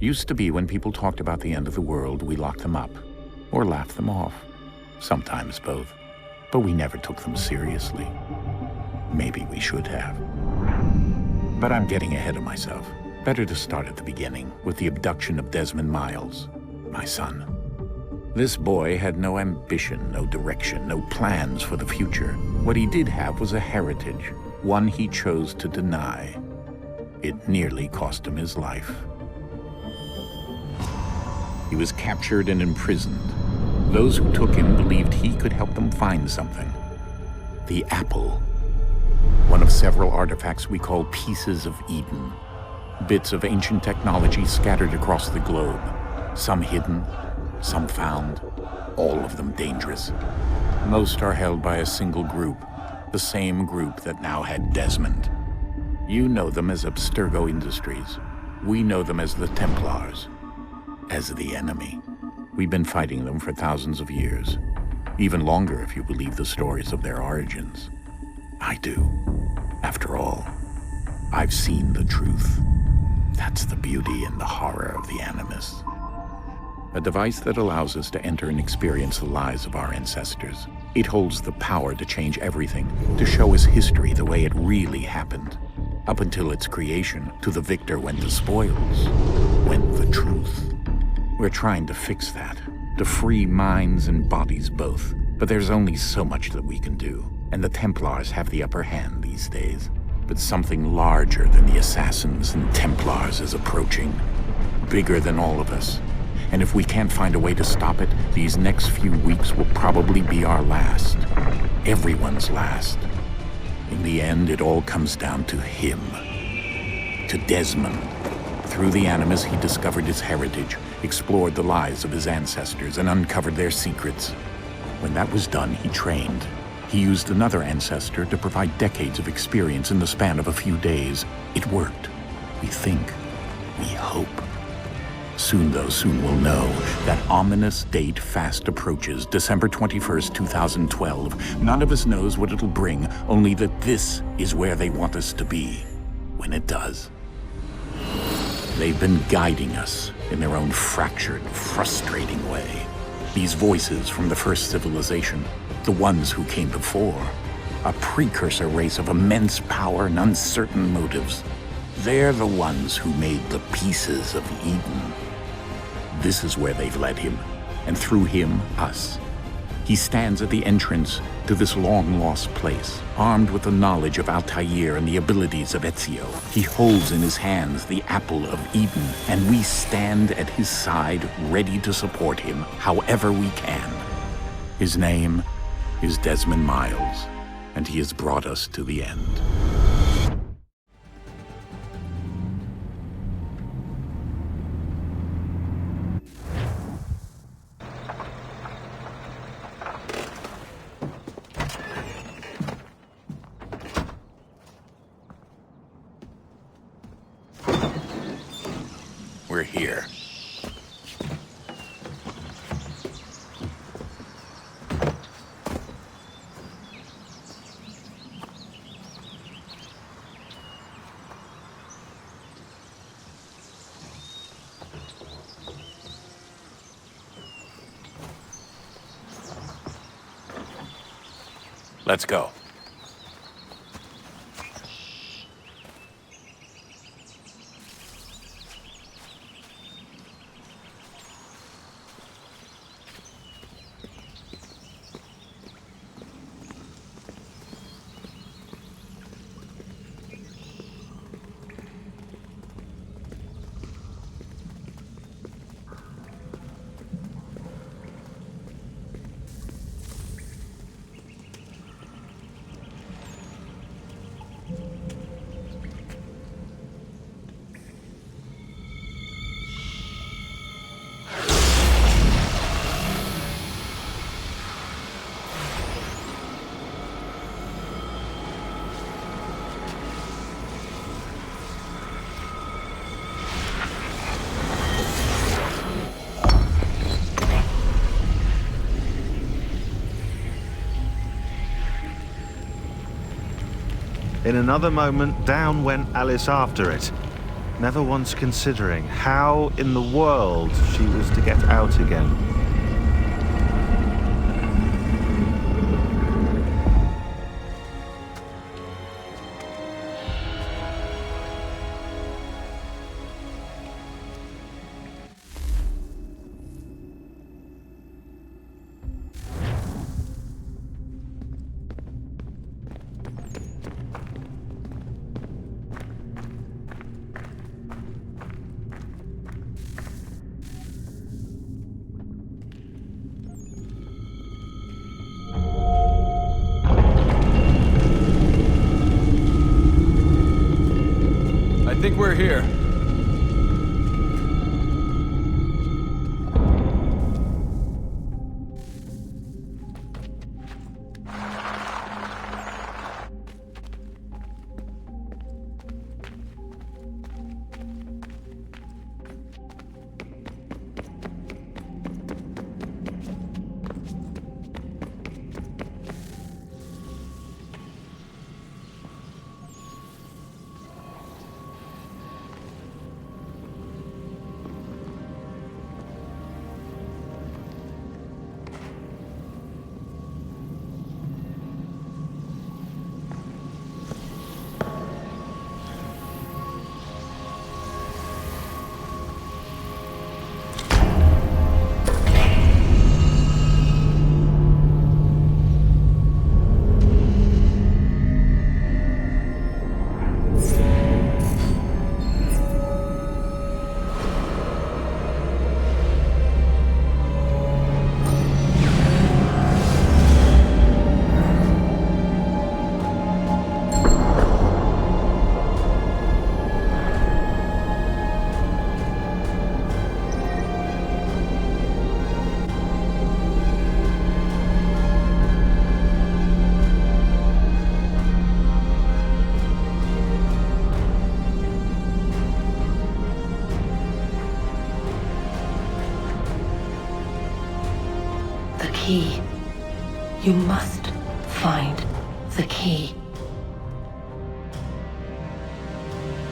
Used to be when people talked about the end of the world, we locked them up, or laughed them off. Sometimes both. But we never took them seriously. Maybe we should have. But I'm getting ahead of myself. Better to start at the beginning, with the abduction of Desmond Miles, my son. This boy had no ambition, no direction, no plans for the future. What he did have was a heritage, one he chose to deny. It nearly cost him his life. He was captured and imprisoned. Those who took him believed he could help them find something. The apple. One of several artifacts we call pieces of Eden. Bits of ancient technology scattered across the globe. Some hidden, some found, all of them dangerous. Most are held by a single group, the same group that now had Desmond. You know them as Abstergo Industries. We know them as the Templars, as the enemy. We've been fighting them for thousands of years, even longer if you believe the stories of their origins. I do. After all, I've seen the truth. That's the beauty and the horror of the Animus. A device that allows us to enter and experience the lives of our ancestors. It holds the power to change everything, to show us history the way it really happened. Up until its creation, to the victor went the spoils, went the truth. We're trying to fix that, to free minds and bodies both. But there's only so much that we can do, and the Templars have the upper hand these days. But something larger than the Assassins and Templars is approaching, bigger than all of us. And if we can't find a way to stop it, these next few weeks will probably be our last. Everyone's last. In the end, it all comes down to him. To Desmond. Through the Animus, he discovered his heritage, explored the lives of his ancestors, and uncovered their secrets. When that was done, he trained. He used another ancestor to provide decades of experience in the span of a few days. It worked. We think. We hope. Soon, though, soon we'll know. That ominous date fast approaches, December 21st, 2012. None of us knows what it'll bring, only that this is where they want us to be, when it does. They've been guiding us in their own fractured, frustrating way. These voices from the first civilization, the ones who came before, a precursor race of immense power and uncertain motives. They're the ones who made the pieces of Eden. This is where they've led him, and through him, us. He stands at the entrance to this long-lost place, armed with the knowledge of Altair and the abilities of Ezio. He holds in his hands the apple of Eden, and we stand at his side, ready to support him however we can. His name is Desmond Miles, and he has brought us to the end. We're here. Let's go. In another moment, down went Alice after it. never once considering how in the world she was to get out again. I think we're here. The key. You must find the key.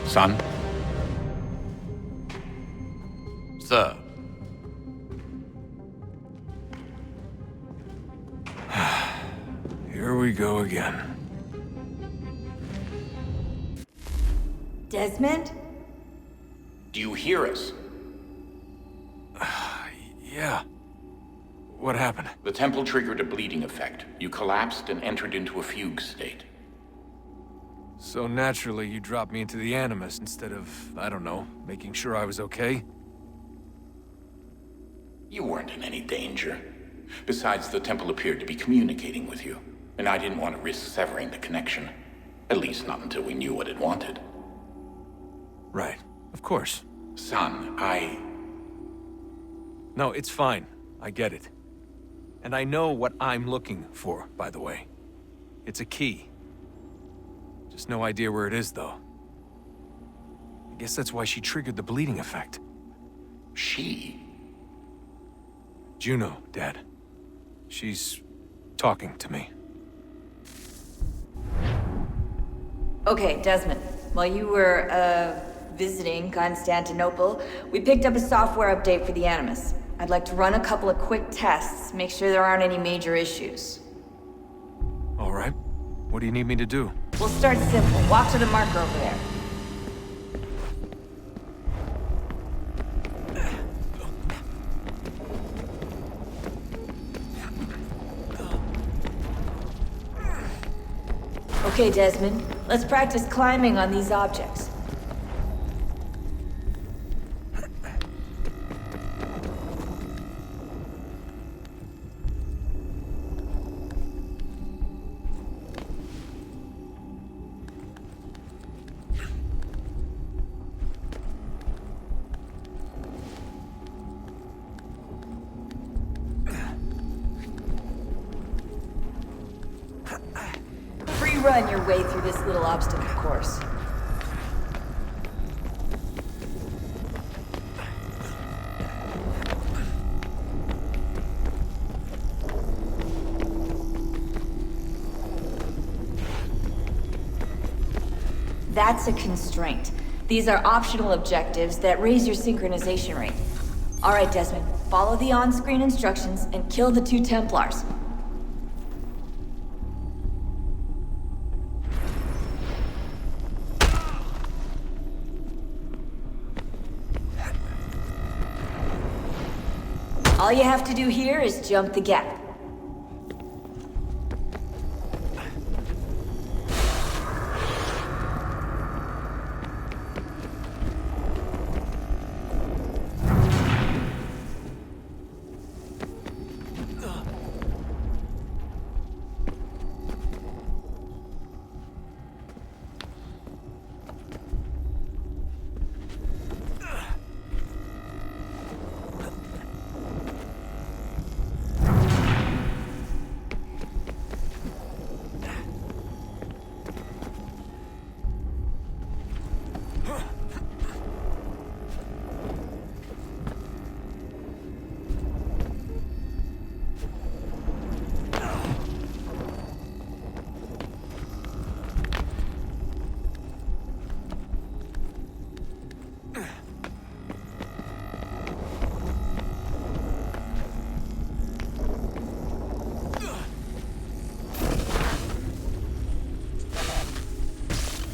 Son? Sir. Here we go again. Desmond? Do you hear us? Yeah. What happened? The temple triggered a bleeding effect. You collapsed and entered into a fugue state. So naturally, you dropped me into the Animus instead of, I don't know, making sure I was okay? You weren't in any danger. Besides, the temple appeared to be communicating with you, and I didn't want to risk severing the connection. At least not until we knew what it wanted. Right. Of course. Son, No, it's fine. I get it. And I know what I'm looking for, by the way. It's a key. Just no idea where it is, though. I guess that's why she triggered the bleeding effect. She? Juno, Dad. She's talking to me. Okay, Desmond. While you were, visiting Constantinople, we picked up a software update for the Animus. I'd like to run a couple of quick tests, make sure there aren't any major issues. All right. What do you need me to do? We'll start simple. Walk to the marker over there. Okay, Desmond. Let's practice climbing on these objects. Run your way through this little obstacle course. That's a constraint. These are optional objectives that raise your synchronization rate. Alright, Desmond, follow the on-screen instructions and kill the 2 Templars. All you have to do here is jump the gap.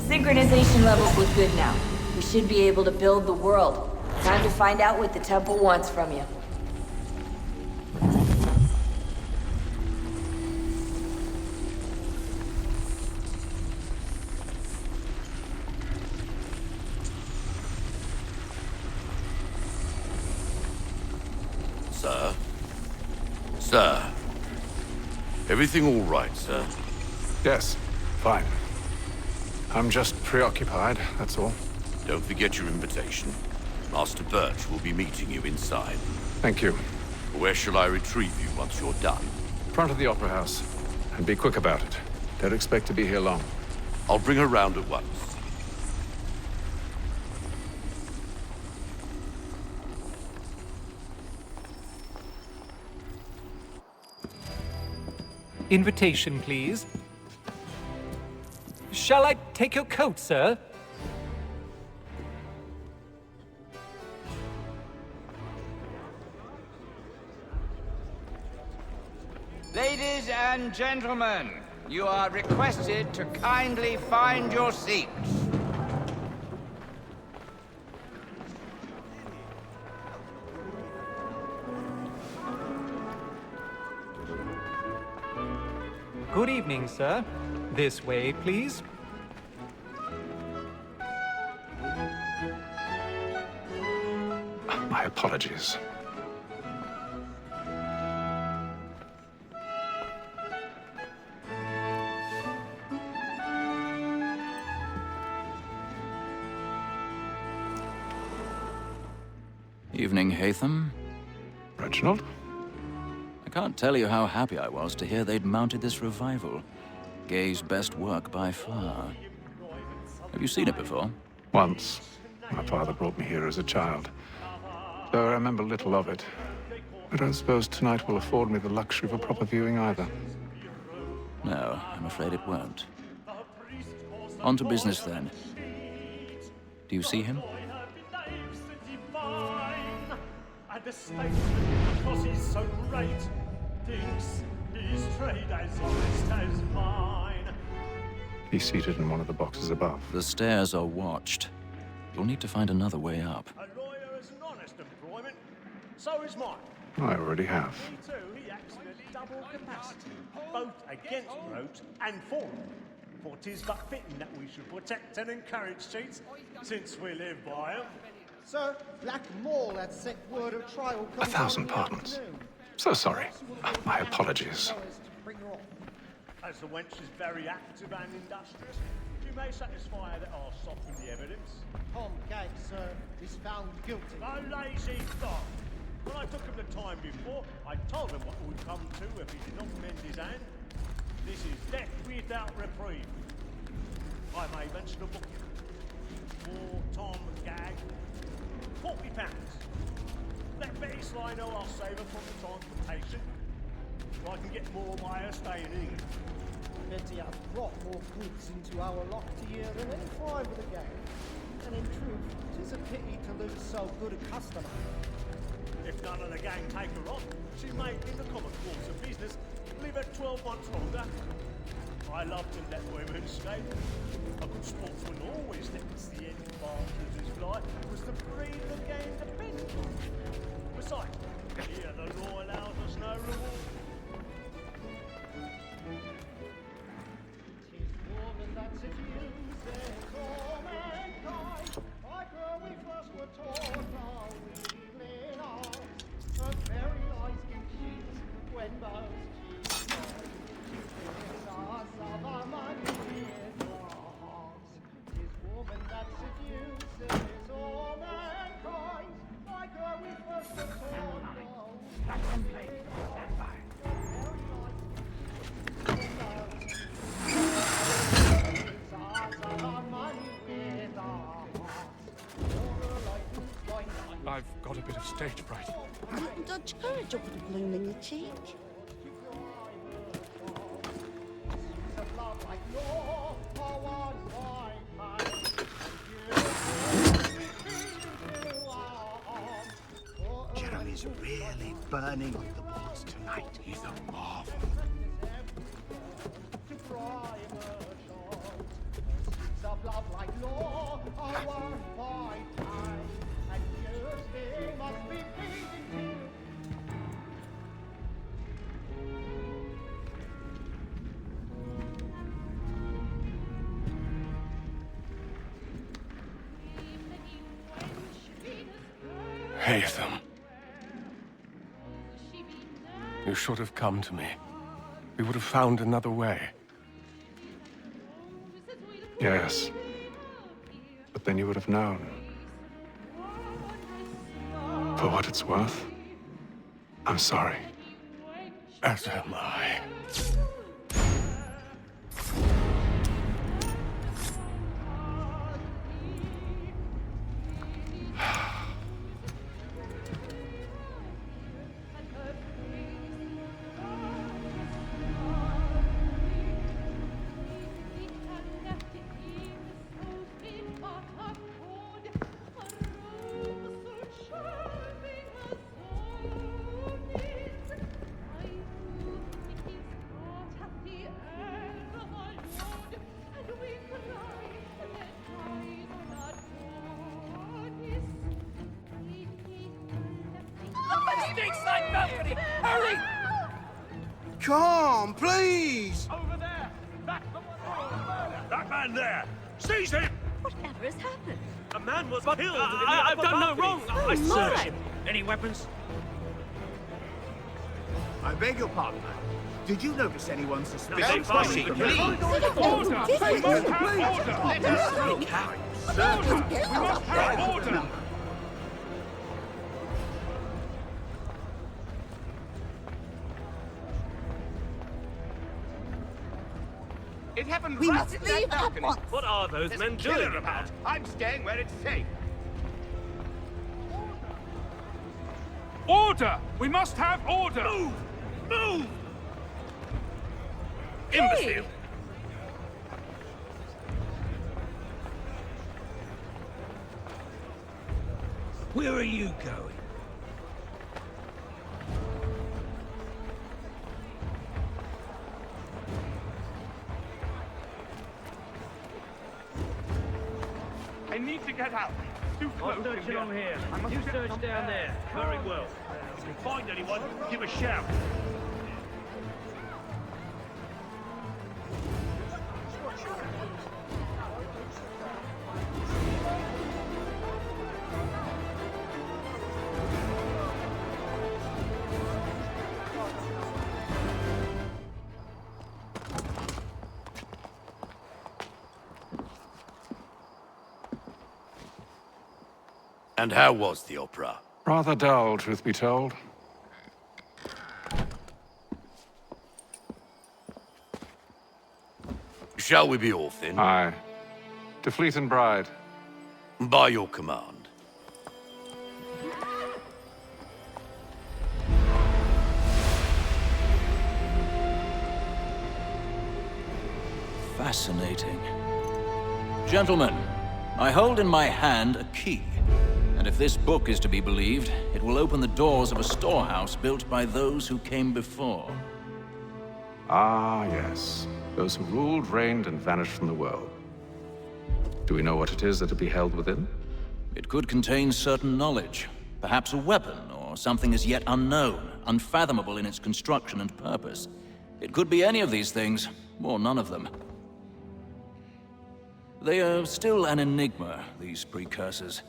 Synchronization levels look good now. We should be able to build the world. Time to find out what the temple wants from you. Sir? Sir? Everything all right, sir? Yes, fine. I'm just preoccupied, that's all. Don't forget your invitation. Master Birch will be meeting you inside. Thank you. Where shall I retrieve you once you're done? Front of the Opera House. And be quick about it. Don't expect to be here long. I'll bring her round at once. Invitation, please. Shall I take your coat, sir? Ladies and gentlemen, you are requested to kindly find your seats. Good evening, sir. This way, please. My apologies. Evening, Hatham. Reginald? I can't tell you how happy I was to hear they'd mounted this revival. Gay's best work by far. Have you seen it before? Once. My father brought me here as a child. Though I remember little of it. I don't suppose tonight will afford me the luxury of a proper viewing either. No, I'm afraid it won't. On to business then. Do you see him? And the statesman, because he's so great, thinks his trade as honest as mine. He's seated in one of the boxes above. The stairs are watched. You'll need to find another way up. A lawyer is an honest employment, so is mine. I already have. Me too, he acts in a double capacity, both against roads and for them. For 'tis but fitting that we should protect and encourage cheats, since we live by 'em. Sir, Black Mall had set word of trial. 1,000 pardons. So sorry. My apologies. As the wench is very active and industrious, she may satisfy that I'll soften the evidence. Tom Gag, sir, is found guilty. No lazy dog. When I took him the time before, I told him what it would come to if he did not mend his hand. This is death without reprieve. I may mention a book. For Tom Gag, £40. Let Betty Sly know I'll save her from the transportation. So I can get more by her staying in England. Betty has brought more goods into our locked year than any five of the gang. And in truth, 'tis a pity to lose so good a customer. If none of the gang take her on, she may, in the common course of business, live at 12 months longer. I love to let women escape. A good sportsman always lets the end bastards fly, was the breed the game depends on. Besides, here the law allows us no reward. Tis woman that seduces all mankind. Like her we first were taught, now we lean on. Her very eyes give cheat when most cheats are. Tis us of our money with our hearts. Tis woman that seduces all mankind. Like her we first were taught, now we lean on. Her very eyes give cheat when most cheats are. Tis us of our money with our hearts. For a life whose blind eye I've got a bit of stage fright. Dodge courage up with a bloom in your cheek. Jeremy's really burning with the boss tonight. He's a marvel. Of love like law, our fight time, and years they must be paid into. Haytham. You should have come to me. We would have found another way. Yes. But then you would have known. For what it's worth, I'm sorry. As am I. Come, please! Over there! That's the one! That man there! Seize him! Whatever has happened? A man was killed! I've done no wrong! I searched him! Any weapons? I beg your pardon, man. Did you notice anyone suspicious? Don't fuss it, please! Order! We must have order! Let us go! Order! We must have order! It happened We right must in leave that at balcony. once. What are those There's men a killer doing? about. I'm staying where it's safe. Order! We must have order! Move! Move! Imbecile! Where are you going? I need to get out. Too close. I'm searching on here. You search down there. Very well. If you find anyone, give a shout. And how was the opera? Rather dull, truth be told. Shall we be off then? Aye. To Fleet and Bride. By your command. Fascinating. Gentlemen, I hold in my hand a key. And if this book is to be believed, it will open the doors of a storehouse built by those who came before. Ah, yes. Those who ruled, reigned, and vanished from the world. Do we know what it is that will be held within? It could contain certain knowledge. Perhaps a weapon, or something as yet unknown, unfathomable in its construction and purpose. It could be any of these things, or none of them. They are still an enigma, these precursors.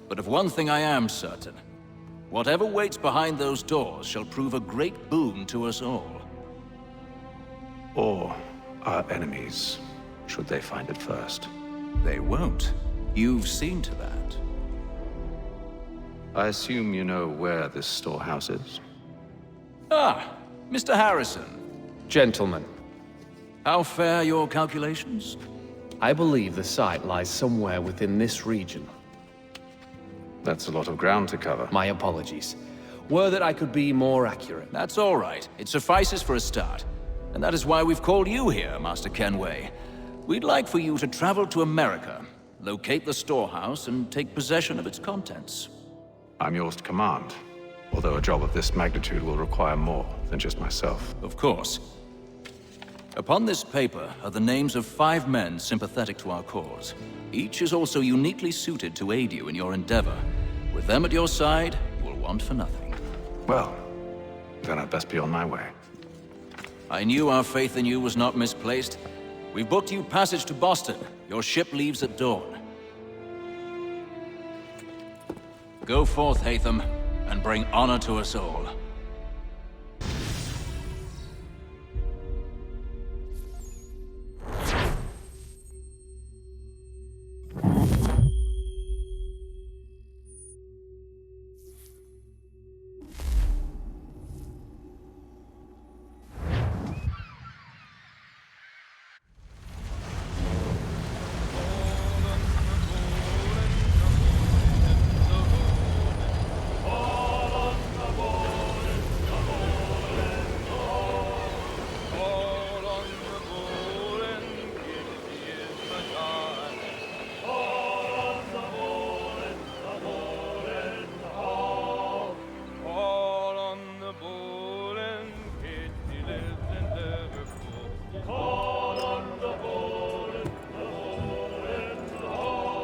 But of one thing I am certain. Whatever waits behind those doors shall prove a great boon to us all. Or our enemies, should they find it first. They won't. You've seen to that. I assume you know where this storehouse is? Ah, Mr. Harrison. Gentlemen, How fare your calculations? I believe the site lies somewhere within this region. That's a lot of ground to cover. My apologies. Were that I could be more accurate. That's all right. It suffices for a start. And that is why we've called you here, Master Kenway. We'd like for you to travel to America, locate the storehouse, and take possession of its contents. I'm yours to command, although a job of this magnitude will require more than just myself. Of course. Upon this paper are the names of 5 men sympathetic to our cause. Each is also uniquely suited to aid you in your endeavor. With them at your side, you will want for nothing. Well, then I'd best be on my way. I knew our faith in you was not misplaced. We've booked you passage to Boston. Your ship leaves at dawn. Go forth, Hatham, and bring honor to us all.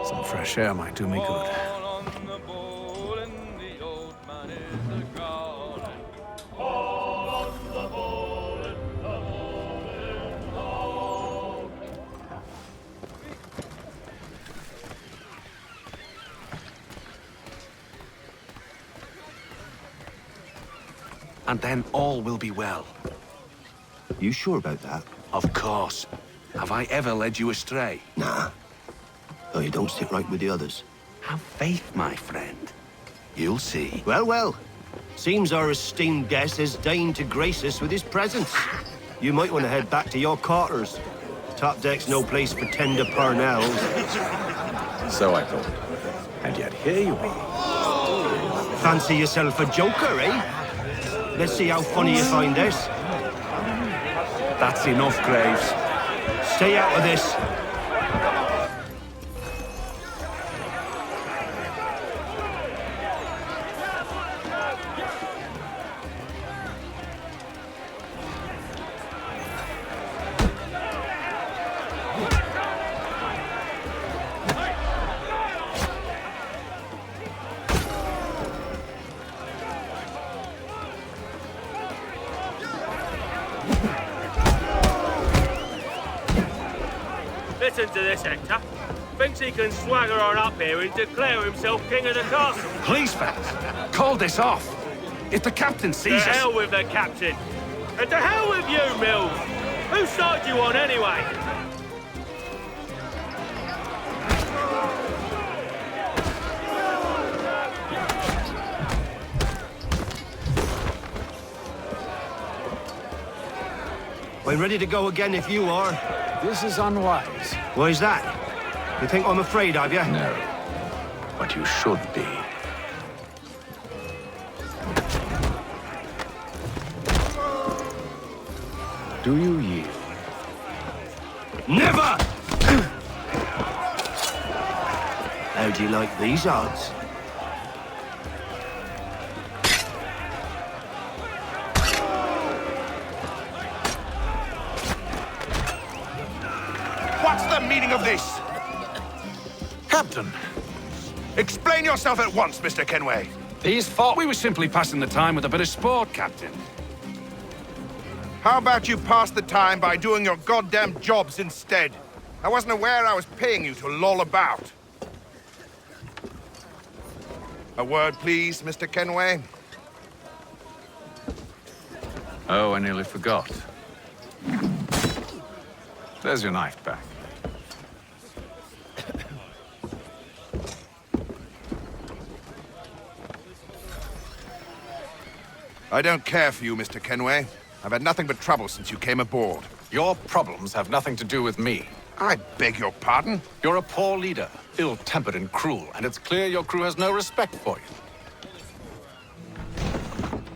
Some fresh air might do me good. And then all will be well. You sure about that? Of course. Have I ever led you astray? Nah. Oh, you don't sit right with the others. Have faith, my friend. You'll see. Well, well. Seems our esteemed guest has deigned to grace us with his presence. You might want to head back to your quarters. Top deck's no place for tender parnells. So I thought. And yet here you are. Fancy yourself a joker, eh? Let's see how funny you find this. That's enough, Graves. Stay out of this. Listen to this, Hector. Thinks he can swagger on up here and declare himself king of the castle. Please, fellas, call this off. If the captain sees us... To hell with the captain. And to hell with you, Mills. Whose side you on, anyway? I'm ready to go again if you are. This is unwise. Why is that? You think I'm afraid of you? No. But you should be. Do you yield? Never! you like these odds? What's the meaning of this? Captain, explain yourself at once, Mr. Kenway. These thought we were simply passing the time with a bit of sport, Captain. How about you pass the time by doing your goddamn jobs instead? I wasn't aware I was paying you to loll about. A word, please, Mr. Kenway. Oh, I nearly forgot. There's your knife back. I don't care for you, Mr. Kenway. I've had nothing but trouble since you came aboard. Your problems have nothing to do with me. I beg your pardon? You're a poor leader, ill-tempered and cruel, and it's clear your crew has no respect for you.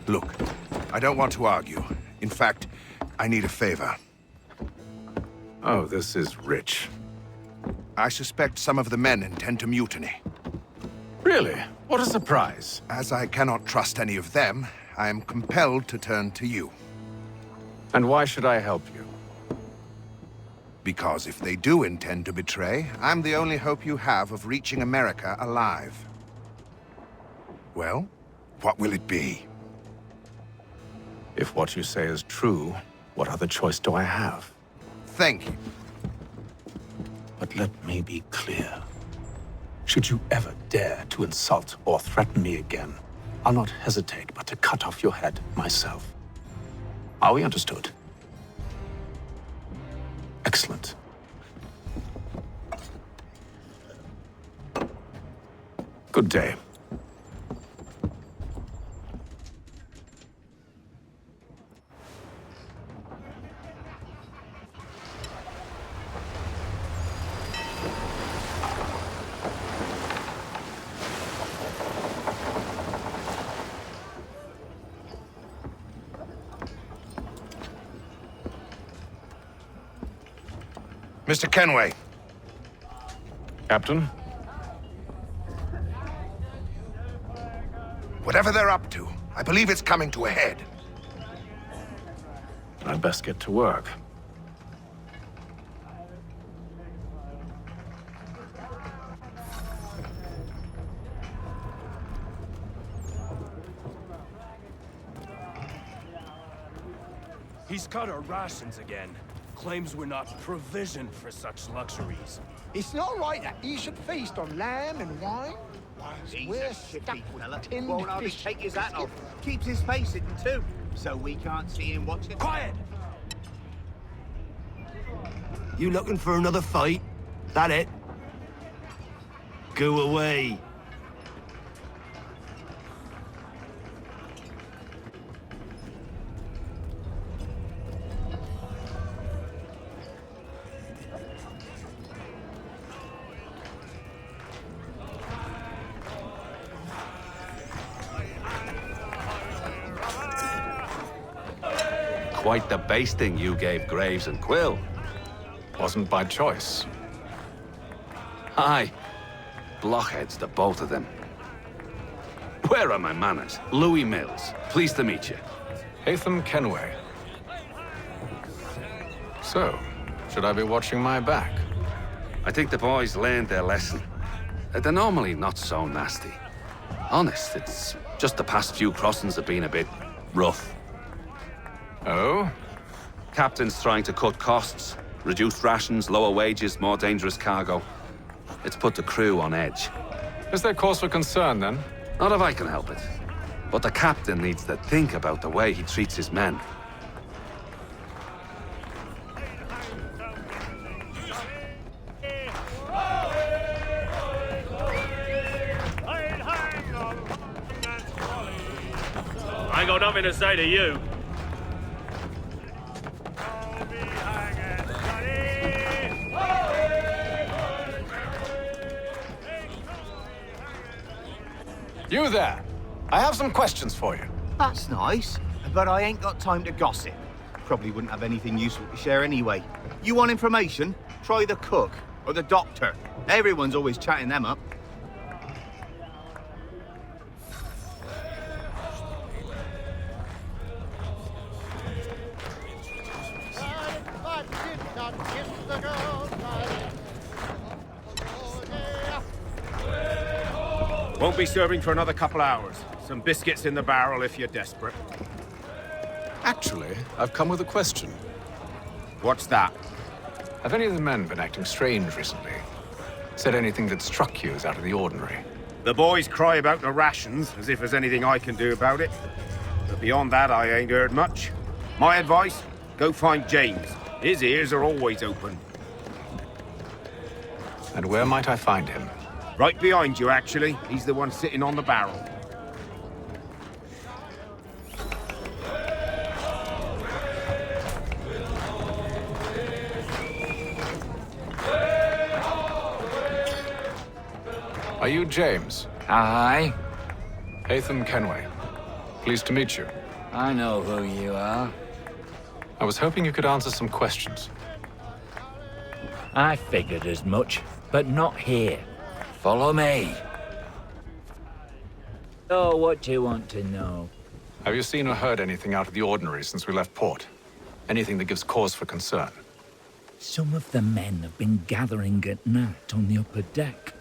Look, I don't want to argue. In fact, I need a favor. Oh, this is rich. I suspect some of the men intend to mutiny. Really? What a surprise. As I cannot trust any of them, I am compelled to turn to you. And why should I help you? Because if they do intend to betray, I'm the only hope you have of reaching America alive. Well, what will it be? If what you say is true, what other choice do I have? Thank you. But let me be clear. Should you ever dare to insult or threaten me again, I'll not hesitate but to cut off your head myself. Are we understood? Excellent. Good day. Mr. Kenway. Captain? Whatever they're up to, I believe it's coming to a head. I'd best get to work. He's cut our rations again. Claims we're not provisioned for such luxuries. It's not right that he should feast on lamb and wine. He's We're a stuck shippy with fella. tinned Won't hardly fish. take his hat off. Keeps his face hidden too, so we can't see him watching. Quiet! You looking for another fight? That it? Go away. Quite the basting you gave Graves and Quill. Wasn't by choice. Aye. Blockheads, the both of them. Where are my manners? Louis Mills. Pleased to meet you. Hatham Kenway. So, should I be watching my back? I think the boys learned their lesson. They're normally not so nasty. Honest, it's just the past few crossings have been a bit rough. Oh? Captain's trying to cut costs. Reduced rations, lower wages, more dangerous cargo. It's put the crew on edge. Is there cause for concern, then? Not if I can help it. But the captain needs to think about the way he treats his men. I ain't got nothing to say to you. You there! I have some questions for you. That's nice, but I ain't got time to gossip. Probably wouldn't have anything useful to share anyway. You want information? Try the cook or the doctor. Everyone's always chatting them up. Won't be serving for another couple hours. Some biscuits in the barrel if you're desperate. Actually, I've come with a question. What's that? Have any of the men been acting strange recently? Said anything that struck you as out of the ordinary? The boys cry about the rations, as if there's anything I can do about it. But beyond that, I ain't heard much. My advice, go find James. His ears are always open. And where might I find him? Right behind you, actually. He's the one sitting on the barrel. Are you James? Aye. Hatham Kenway. Pleased to meet you. I know who you are. I was hoping you could answer some questions. I figured as much, but not here. Follow me. Oh, what do you want to know? Have you seen or heard anything out of the ordinary since we left port? Anything that gives cause for concern? Some of the men have been gathering at night on the upper deck.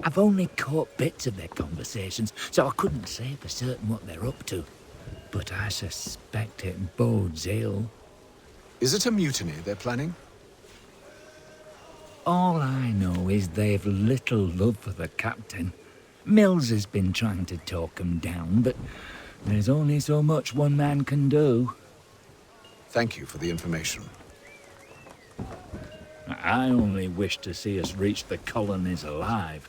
I've only caught bits of their conversations, so I couldn't say for certain what they're up to. But I suspect it bodes ill. Is it a mutiny they're planning? All I know is they've little love for the captain. Mills has been trying to talk 'em down, but there's only so much one man can do. Thank you for the information. I only wish to see us reach the colonies alive.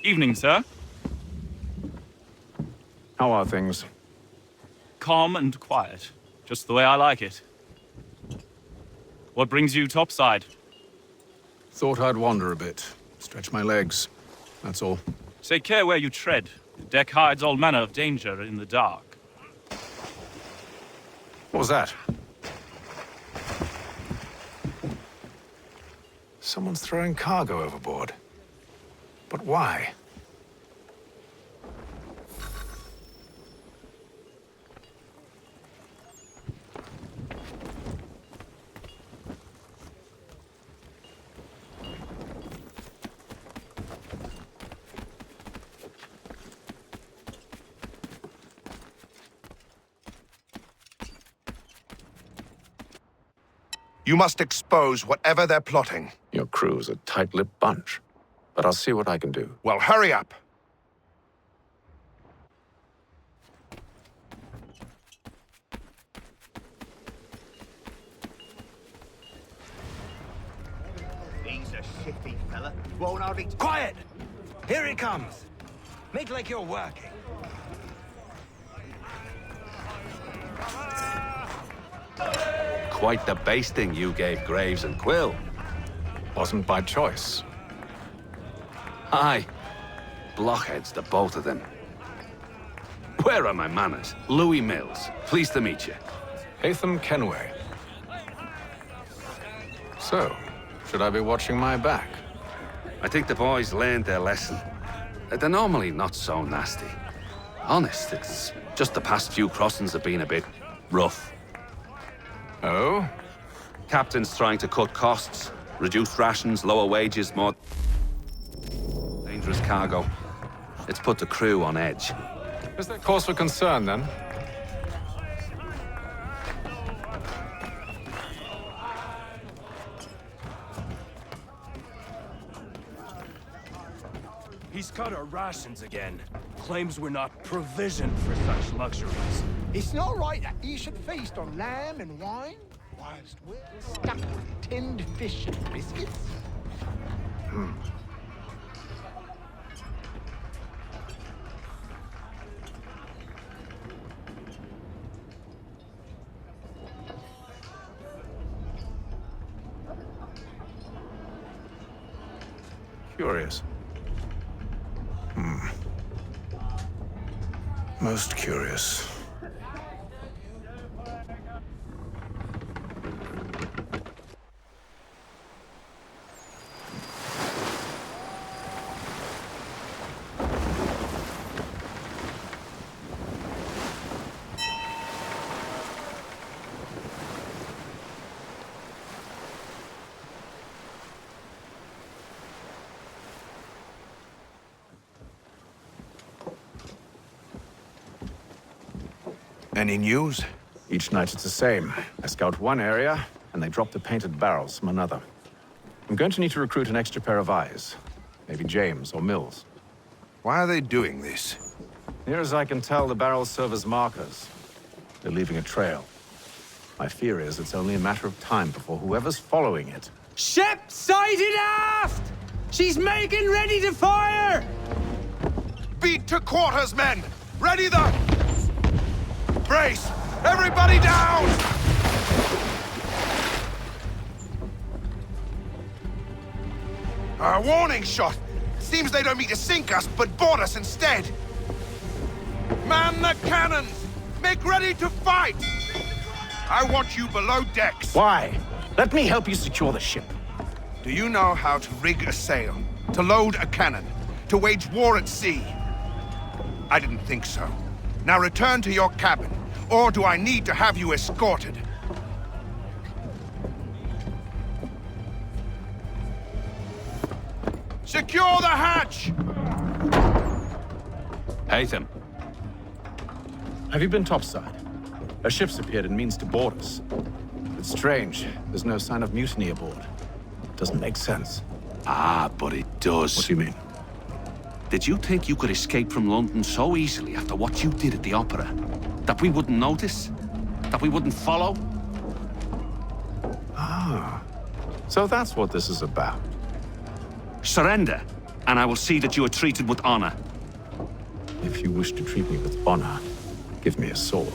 Evening, sir. How are things? Calm and quiet. Just the way I like it. What brings you topside? Thought I'd wander a bit. Stretch my legs. That's all. Take care where you tread. The deck hides all manner of danger in the dark. What was that? Someone's throwing cargo overboard. But why? You must expose whatever they're plotting. Your crew's a tight-lipped bunch. But I'll see what I can do. Well, hurry up! He's a shifty fella. Won't hardly... Quiet! Here he comes. Make like you're working. Quite the basting you gave Graves and Quill. Wasn't by choice. Aye. Blockheads, the both of them. Where are my manners? Louis Mills. Pleased to meet you. Hatham Kenway. So, should I be watching my back? I think the boys learned their lesson. They're normally not so nasty. Honest, it's just the past few crossings have been a bit rough. Oh? Captain's trying to cut costs, reduce rations, lower wages, more dangerous cargo. It's put the crew on edge. Is there cause for concern, then? He's cut our rations again. Claims we're not provisioned for such luxuries. It's not right that he should feast on lamb and wine, whilst we're stuck with tinned fish and biscuits. Curious. Most curious. Any news? Each night it's the same. I scout one area, and they drop the painted barrels from another. I'm going to need to recruit an extra pair of eyes. Maybe James or Mills. Why are they doing this? Near as I can tell, the barrels serve as markers. They're leaving a trail. My fear is it's only a matter of time before whoever's following it... Ship sighted aft! She's making ready to fire! Beat to quarters, men! Ready the... Brace! Everybody down! A warning shot! Seems they don't mean to sink us, but board us instead! Man the cannons! Make ready to fight! I want you below decks! Why? Let me help you secure the ship. Do you know how to rig a sail? To load a cannon? To wage war at sea? I didn't think so. Now return to your cabin, or do I need to have you escorted? Secure the hatch! Haytham. Have you been topside? A ship's appeared and means to board us. It's strange. There's no sign of mutiny aboard. Doesn't make sense. Ah, but it does. What do you mean? Did you think you could escape from London so easily after what you did at the opera? That we wouldn't notice? That we wouldn't follow? Ah. So that's what this is about. Surrender, and I will see that you are treated with honor. If you wish to treat me with honor, give me a sword.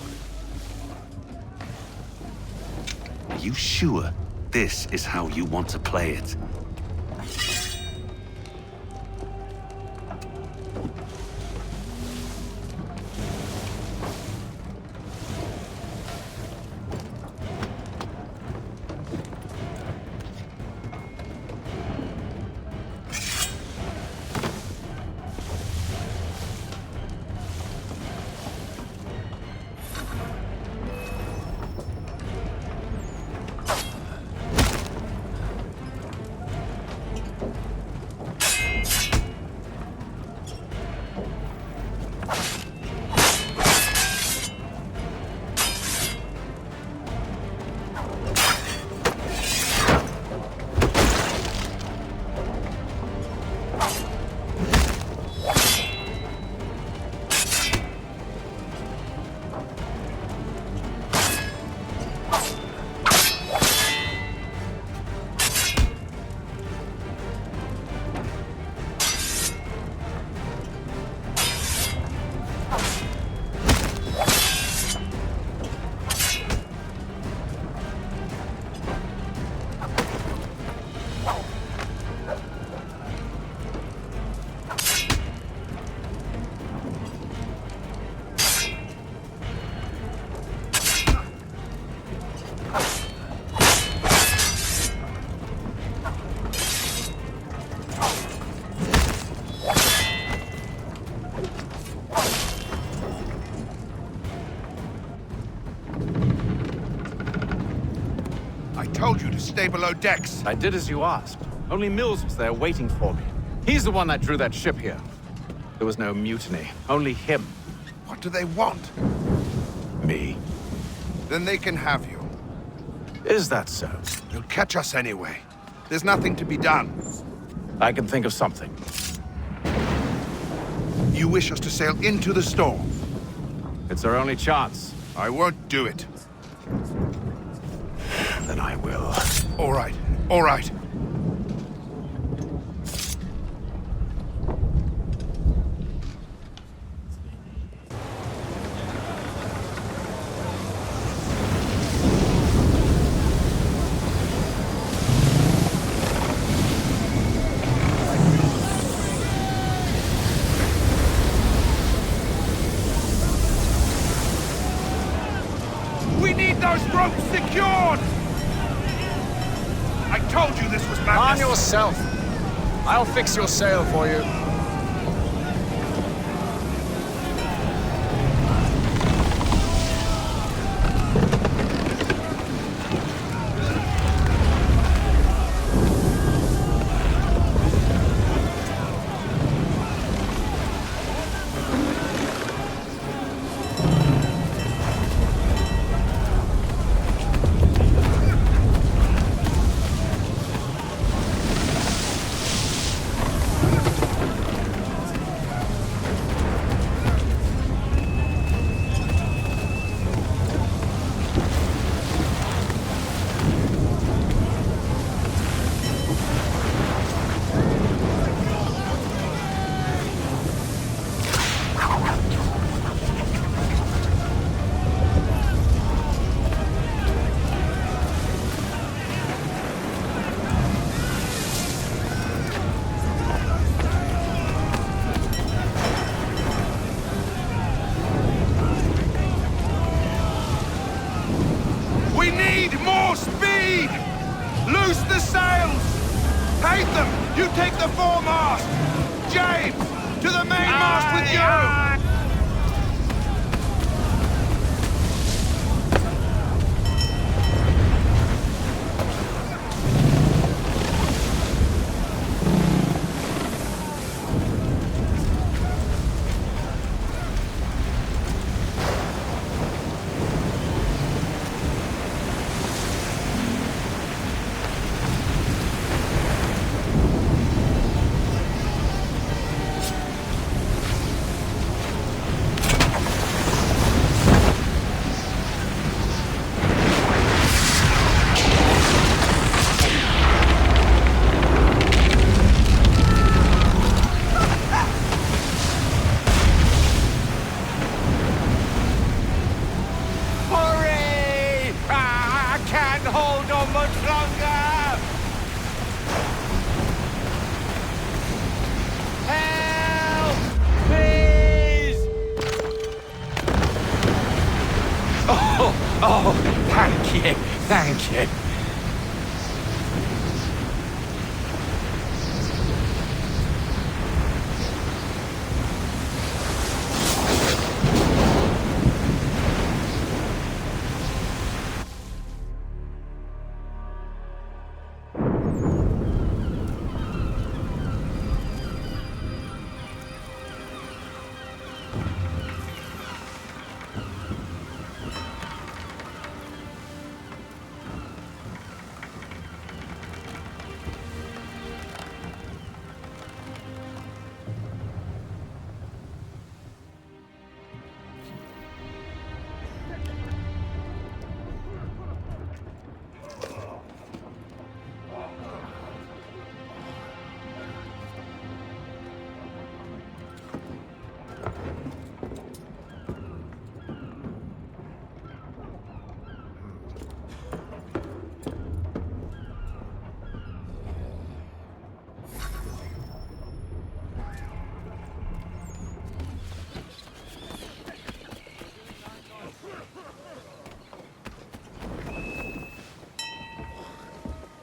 Are you sure this is how you want to play it? Told you to stay below decks. I did as you asked. Only Mills was there waiting for me. He's the one that drew that ship here. There was no mutiny, only him. What do they want? Me. Then they can have you. Is that so? They'll catch us anyway. There's nothing to be done. I can think of something. You wish us to sail into the storm? It's our only chance. I won't do it. Then I will. All right, all right. We need those ropes secured! I told you this was madness! Arm yourself! I'll fix your sail for you. Loose the sails! Hate them! You take the foremast! James! To the mainmast with you! Oh, thank you, thank you.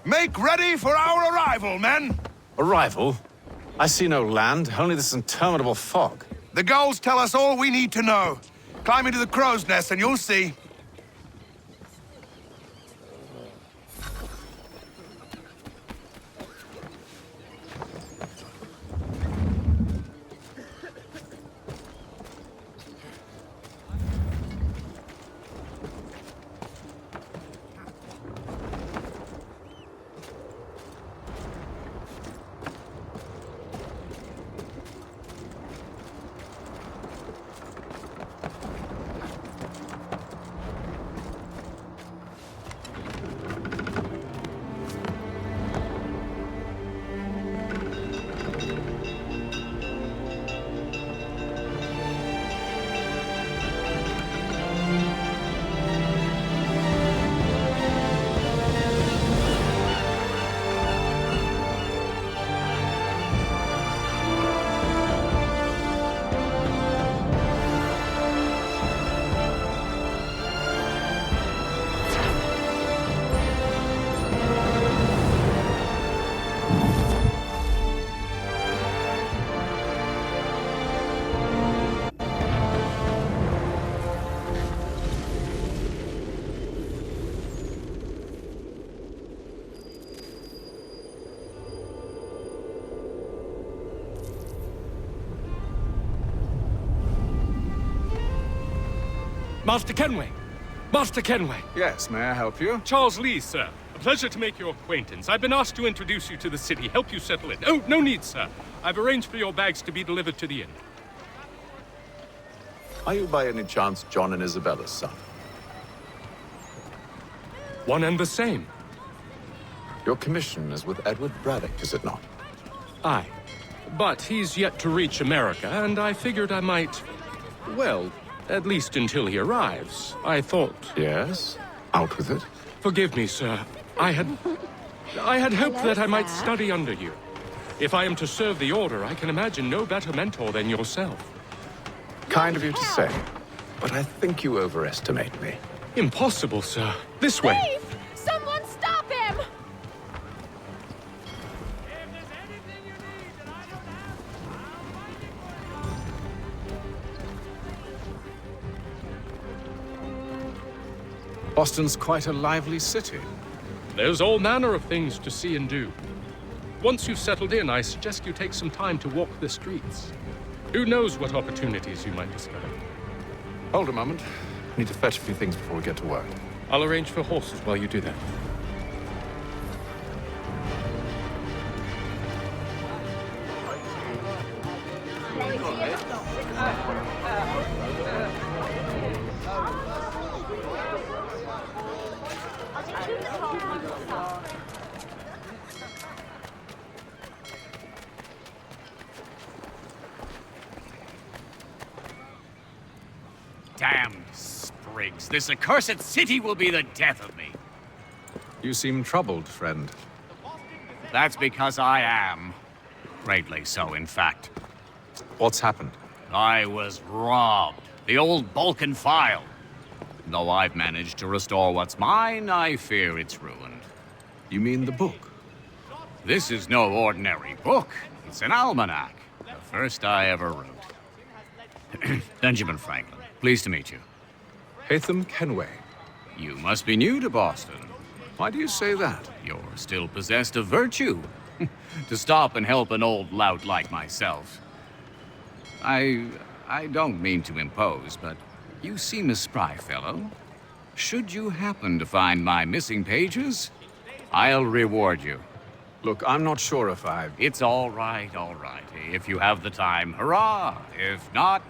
Make ready for our arrival, men! Arrival? I see no land, only this interminable fog. The gulls tell us all we need to know. Climb into the crow's nest and you'll see. Master Kenway! Master Kenway! Yes, may I help you? Charles Lee, sir. A pleasure to make your acquaintance. I've been asked to introduce you to the city, help you settle in. Oh, no need, sir. I've arranged for your bags to be delivered to the inn. Are you by any chance John and Isabella's son? One and the same. Your commission is with Edward Braddock, is it not? Aye. But he's yet to reach America, and I figured I might... well, at least until he arrives. I thought... Yes? Out with it. Forgive me, sir. I had hoped that I might study under you. If I am to serve the Order, I can imagine no better mentor than yourself. Kind of you to say, but I think you overestimate me. Impossible, sir. This way. Leave! Someone stop him! Boston's quite a lively city. There's all manner of things to see and do. Once you've settled in, I suggest you take some time to walk the streets. Who knows what opportunities you might discover. Hold a moment. I need to fetch a few things before we get to work. I'll arrange for horses while you do that. Damn sprigs. This accursed city will be the death of me. You seem troubled, friend. That's because I am. Greatly so, in fact. What's happened? I was robbed. The old Balkan file. Though I've managed to restore what's mine, I fear it's ruined. You mean the book? This is no ordinary book. It's an almanac. The first I ever wrote. Benjamin Franklin, pleased to meet you. Hatham Kenway. You must be new to Boston. Why do you say that? You're still possessed of virtue. To stop and help an old lout like myself. I don't mean to impose, but you seem a spry fellow. Should you happen to find my missing pages, I'll reward you. Look, I'm not sure if It's all right, all right. If you have the time, hurrah! If not,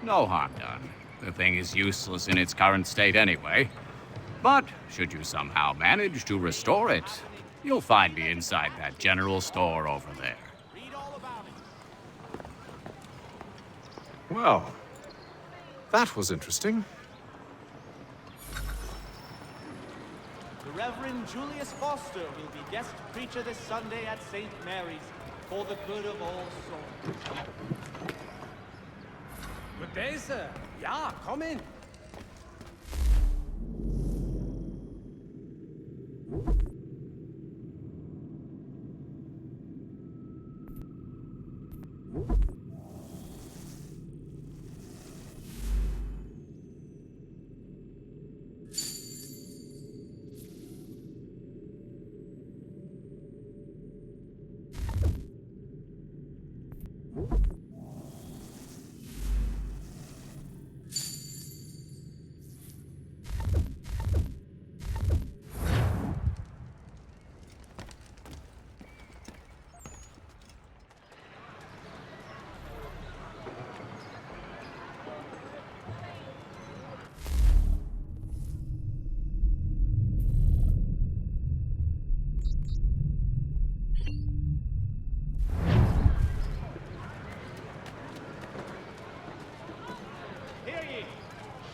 no harm done. The thing is useless in its current state anyway. But should you somehow manage to restore it, you'll find me inside that general store over there. Well, that was interesting. The Reverend Julius Foster will be guest preacher this Sunday at St. Mary's for the good of all souls. Good day, sir. Yeah, come in.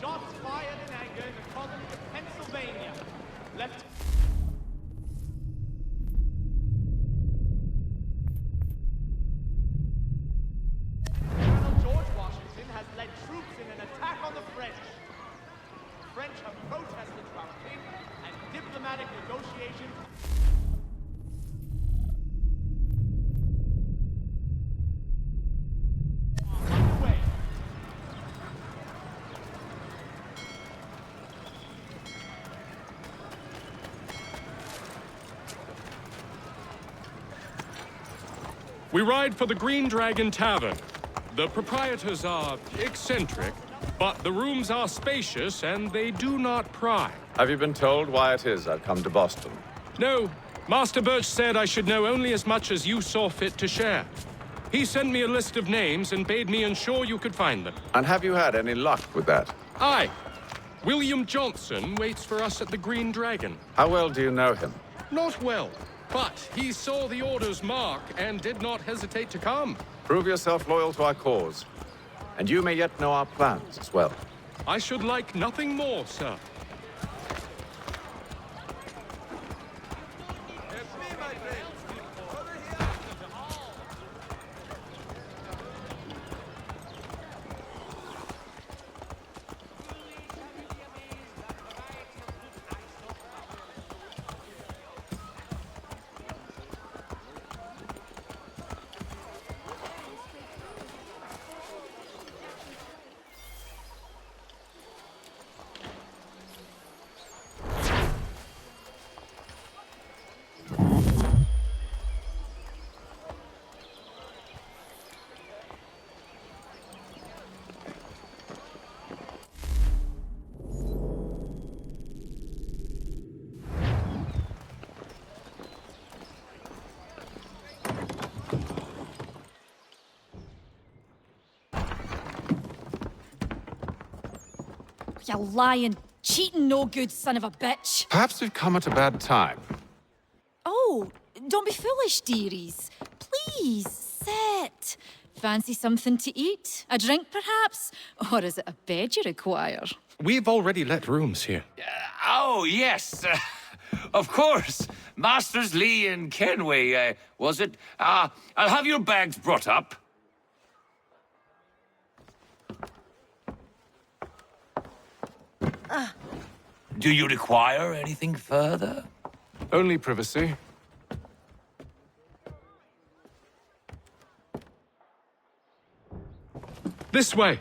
Shots fired in anger in the colony of Pennsylvania. Left. Colonel George Washington has led troops in an attack on the French. The French have protested to our king, and diplomatic negotiations. We ride for the Green Dragon Tavern. The proprietors are eccentric, but the rooms are spacious and they do not pry. Have you been told why it is I've come to Boston? No. Master Birch said I should know only as much as you saw fit to share. He sent me a list of names and bade me ensure you could find them. And have you had any luck with that? Aye. William Johnson waits for us at the Green Dragon. How well do you know him? Not well, but he saw the order's mark and did not hesitate to come. Prove yourself loyal to our cause, and you may yet know our plans as well. I should like nothing more, sir. You lying, cheating, no good son of a bitch. Perhaps we've come at a bad time. Oh, don't be foolish, dearies. Please, sit. Fancy something to eat? A drink, perhaps? Or is it a bed you require? We've already let rooms here. Oh, yes. Of course. Masters Lee and Kenway, was it? I'll have your bags brought up. Do you require anything further? Only privacy. This way.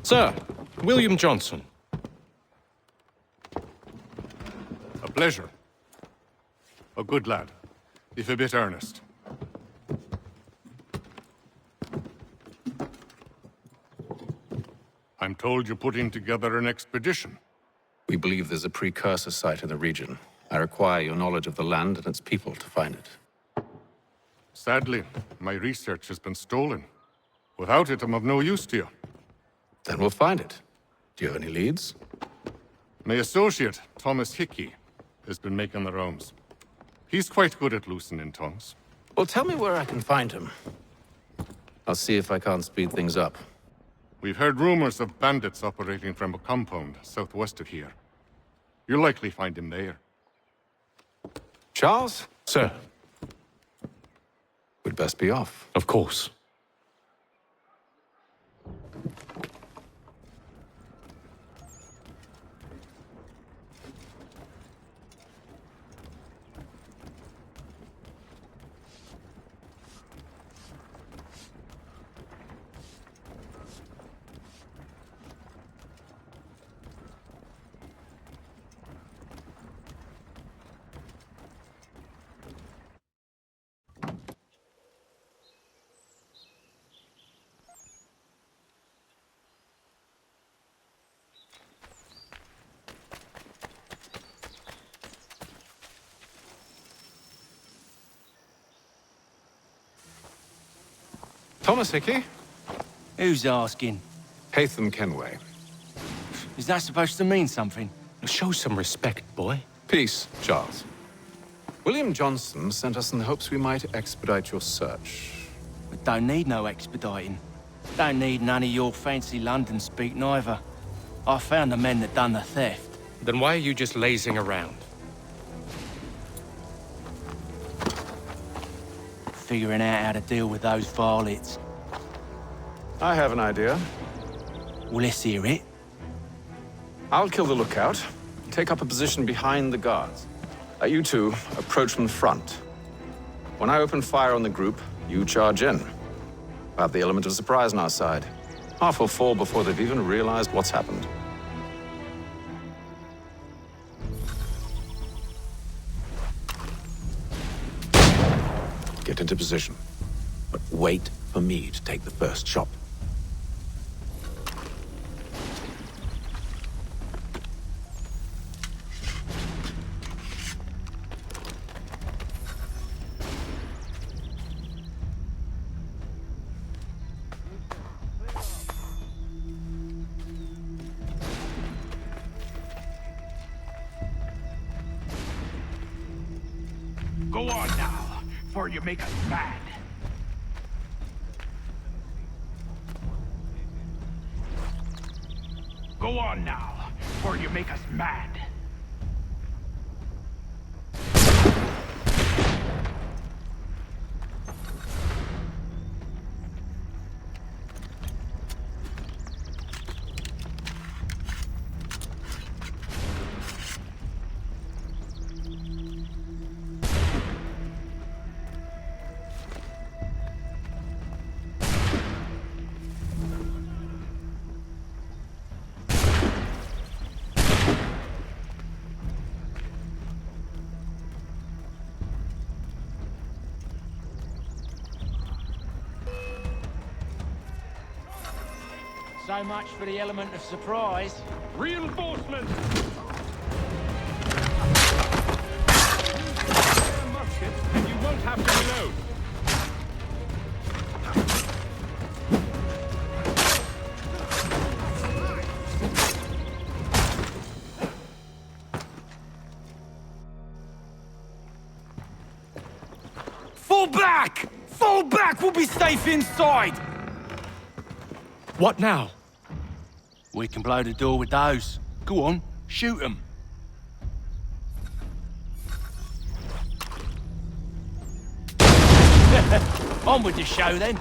Sir, William Johnson. A pleasure. A good lad, if a bit earnest. I'm told you're putting together an expedition. We believe there's a precursor site in the region. I require your knowledge of the land and its people to find it. Sadly, my research has been stolen. Without it, I'm of no use to you. Then we'll find it. Do you have any leads? My associate, Thomas Hickey, has been making the rounds. He's quite good at loosening tongues. Well, tell me where I can find him. I'll see if I can't speed things up. We've heard rumors of bandits operating from a compound southwest of here. You'll likely find him there. Charles? Sir. We'd best be off. Of course. Thomas Hickey? Who's asking? Haytham Kenway. Is that supposed to mean something? Show some respect, boy. Peace, Charles. William Johnson sent us in the hopes we might expedite your search. We don't need no expediting. Don't need none of your fancy London speak neither. I found the men that done the theft. Then why are you just lazing around? Figuring out how to deal with those varlets. I have an idea. Well, let's hear it. I'll kill the lookout, take up a position behind the guards. You two approach from the front. When I open fire on the group, you charge in. We'll have the element of surprise on our side. Half will fall before they've even realized what's happened. Get into position, but wait for me to take the first shot. Go on now, before you make us mad. Go on now, before you make us mad. So much for the element of surprise. Reinforcements! Muskets, and you won't have to reload. Fall back! Fall back! We'll be safe inside! What now? We can blow the door with those. Go on, shoot them. On with the show, then.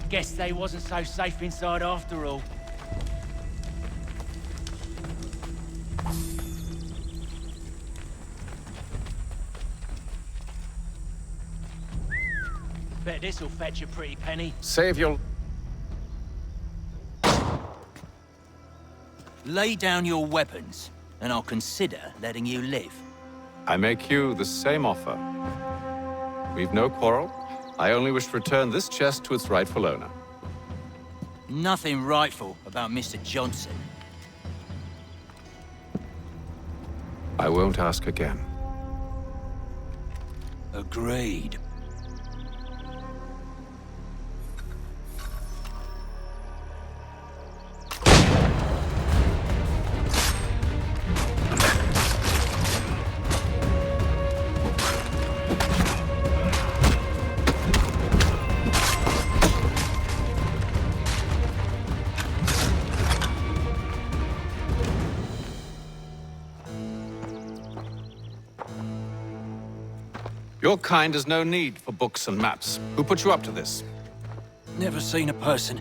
Guess they wasn't so safe inside after all. Bet this'll fetch a pretty penny. Save your... Lay down your weapons, and I'll consider letting you live. I make you the same offer. We've no quarrel. I only wish to return this chest to its rightful owner. Nothing rightful about Mr. Johnson. I won't ask again. Agreed. Your kind has no need for books and maps. Who put you up to this? Never seen a person.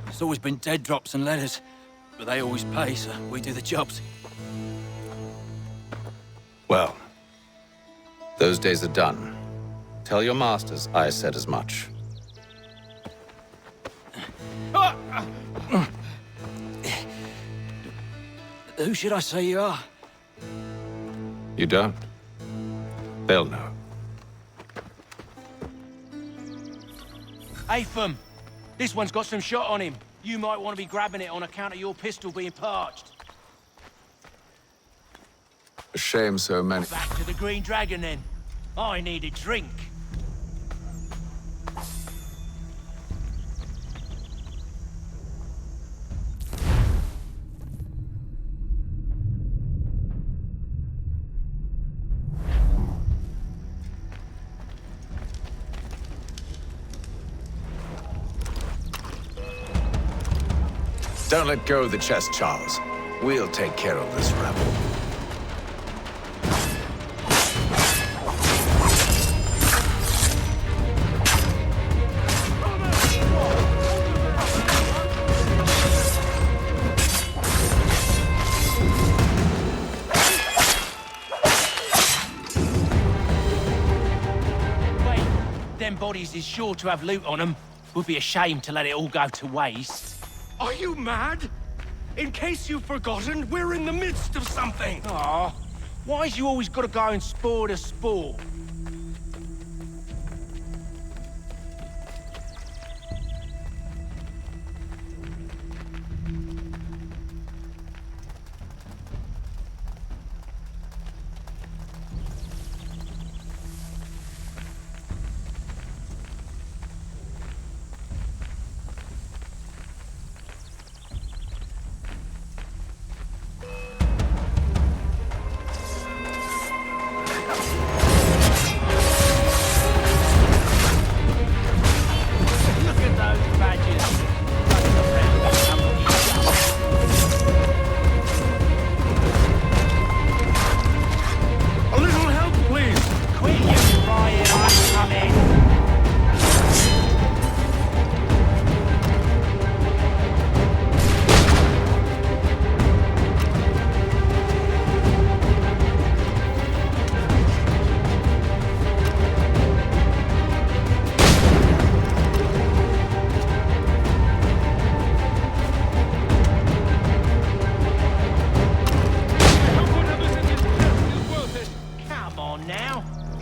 It's always been dead drops and letters. But they always pay, so we do the jobs. Well, those days are done. Tell your masters I said as much. Who should I say you are? You don't? They'll know. Atham, this one's got some shot on him. You might want to be grabbing it on account of your pistol being parched. A shame so many... Back to the Green Dragon, then. I need a drink. Don't let go of the chest, Charles. We'll take care of this rebel. Wait, them bodies is sure to have loot on them. Would be a shame to let it all go to waste. Are you mad? In case you've forgotten, we're in the midst of something! Aw, why's you always gotta go and spoil the sport?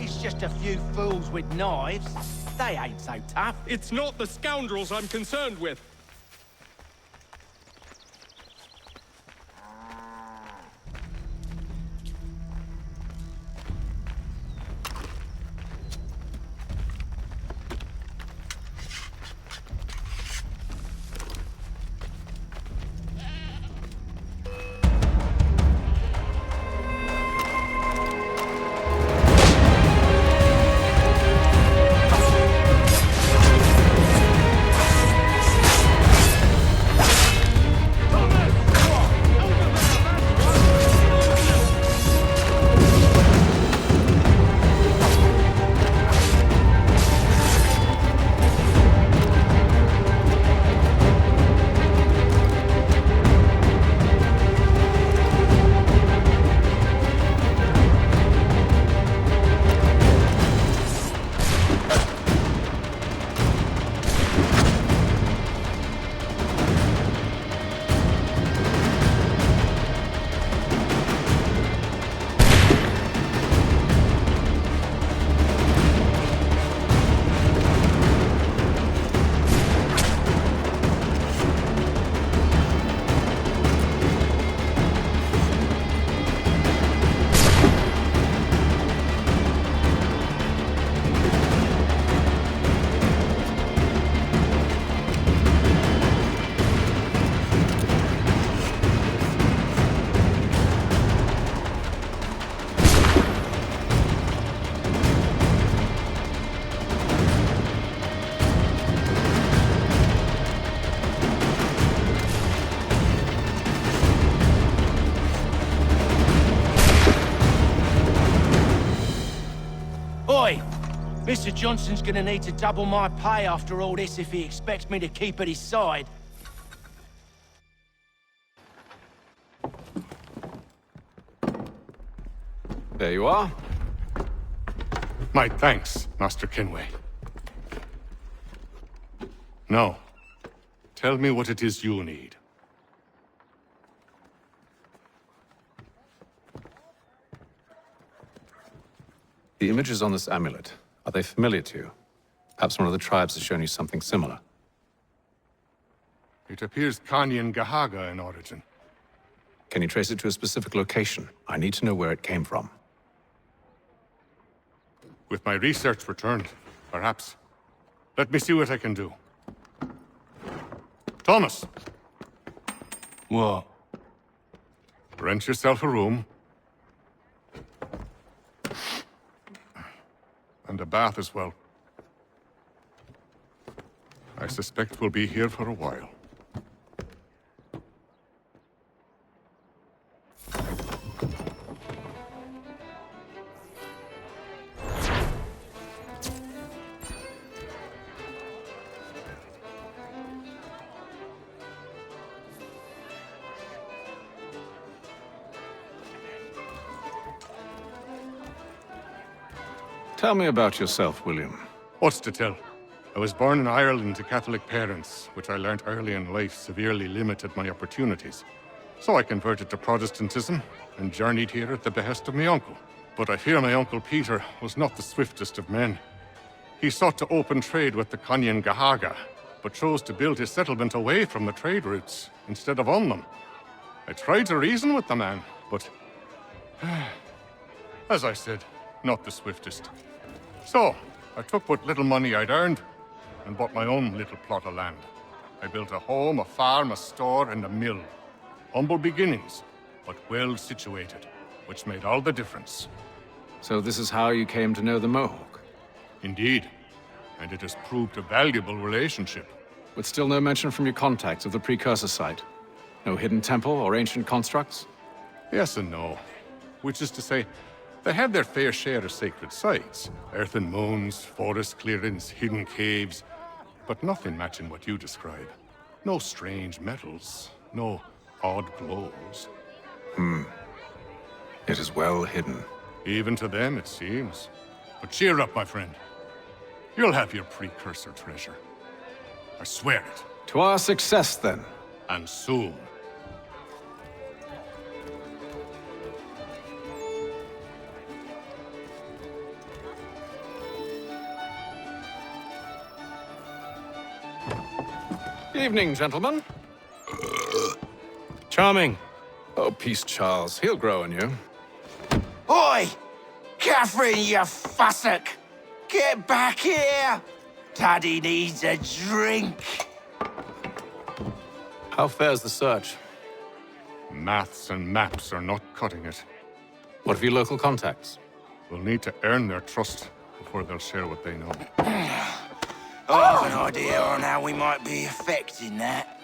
It's just a few fools with knives. They ain't so tough. It's not the scoundrels I'm concerned with. Oi! Mr. Johnson's gonna need to double my pay after all this if he expects me to keep at his side. There you are. My thanks, Master Kenway. Now, tell me what it is you need. The images on this amulet, are they familiar to you? Perhaps one of the tribes has shown you something similar. It appears Kanyan Gahaga in origin. Can you trace it to a specific location? I need to know where it came from. With my research returned, perhaps. Let me see what I can do. Thomas! What? Rent yourself a room. And a bath as well. I suspect we'll be here for a while. Tell me about yourself, William. What's to tell? I was born in Ireland to Catholic parents, which I learnt early in life severely limited my opportunities. So I converted to Protestantism and journeyed here at the behest of my uncle. But I fear my Uncle Peter was not the swiftest of men. He sought to open trade with the Kanyan Gahaga, but chose to build his settlement away from the trade routes instead of on them. I tried to reason with the man, but as I said, not the swiftest. So, I took what little money I'd earned and bought my own little plot of land. I built a home, a farm, a store, and a mill. Humble beginnings, but well situated, which made all the difference. So this is how you came to know the Mohawk? Indeed, and it has proved a valuable relationship. With still no mention from your contacts of the precursor site? No hidden temple or ancient constructs? Yes and no. Which is to say, they had their fair share of sacred sites. Earthen moons, forest clearings, hidden caves. But nothing matching what you describe. No strange metals, no odd glows. It is well hidden. Even to them, it seems. But cheer up, my friend. You'll have your precursor treasure. I swear it. To our success, then. And soon. Evening, gentlemen. Charming. Oh, peace, Charles. He'll grow on you. Oi! Catherine, you fussock! Get back here! Daddy needs a drink! How fares the search? Maths and maps are not cutting it. What of your local contacts? We'll need to earn their trust before they'll share what they know. I have an idea on how we might be affecting that.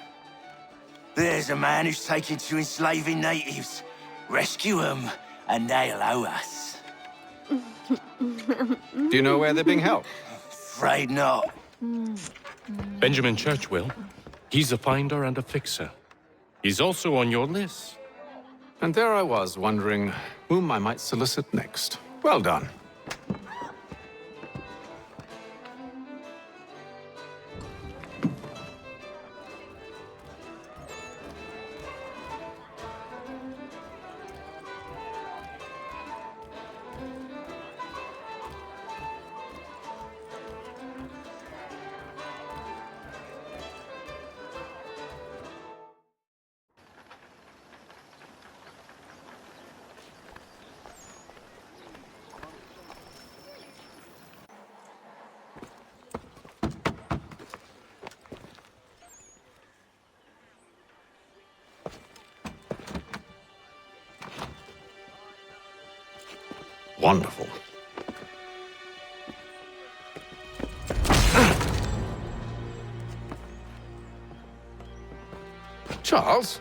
There's a man who's taken to enslaving natives. Rescue them, and they'll owe us. Do you know where they're being held? Afraid not. Benjamin Churchwill. He's a finder and a fixer. He's also on your list. And there I was, wondering whom I might solicit next. Well done. Wonderful. Charles?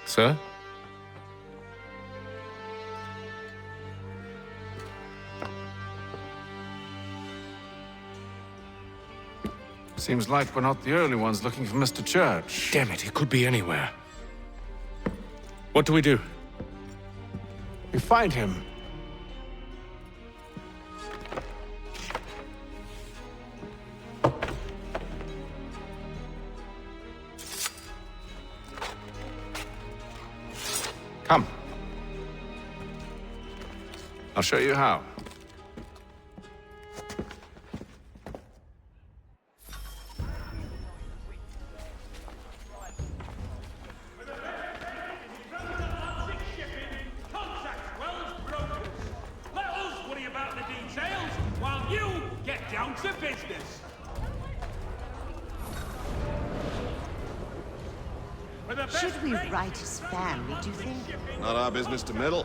Sir? Seems like we're not the only ones looking for Mr. Church. Damn it, he could be anywhere. What do we do? We find him. Come. I'll show you how. Should we write his family, do you think? Not our business to meddle,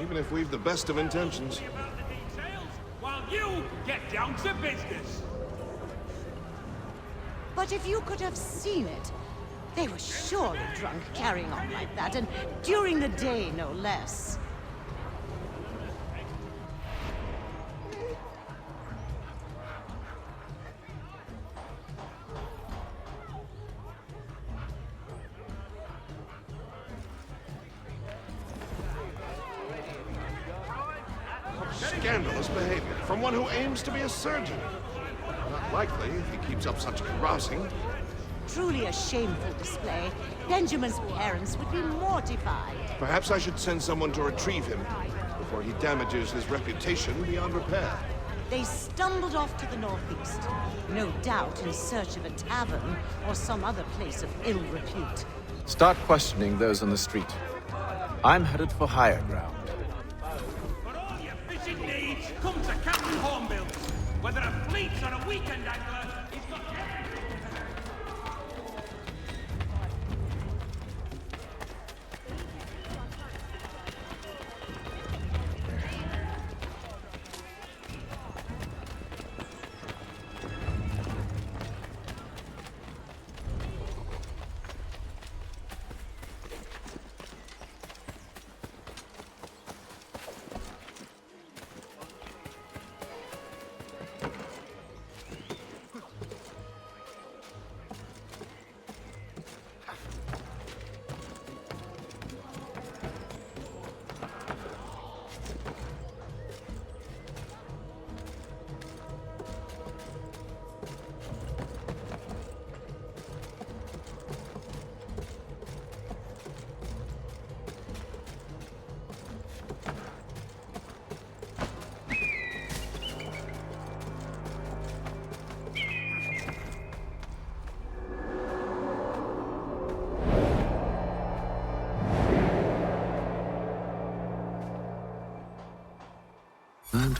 even if we've the best of intentions. While you get down to business. But if you could have seen it, they were surely drunk carrying on like that, and during the day, no less. Scandalous behavior from one who aims to be a surgeon. Not likely if he keeps up such carousing. Truly a shameful display. Benjamin's parents would be mortified. Perhaps I should send someone to retrieve him before he damages his reputation beyond repair. They stumbled off to the northeast, no doubt in search of a tavern or some other place of ill repute. Start questioning those on the street. I'm headed for higher ground. Fishing needs come to Captain Hornbill's. Whether a fleet's or a weekend angler, he's got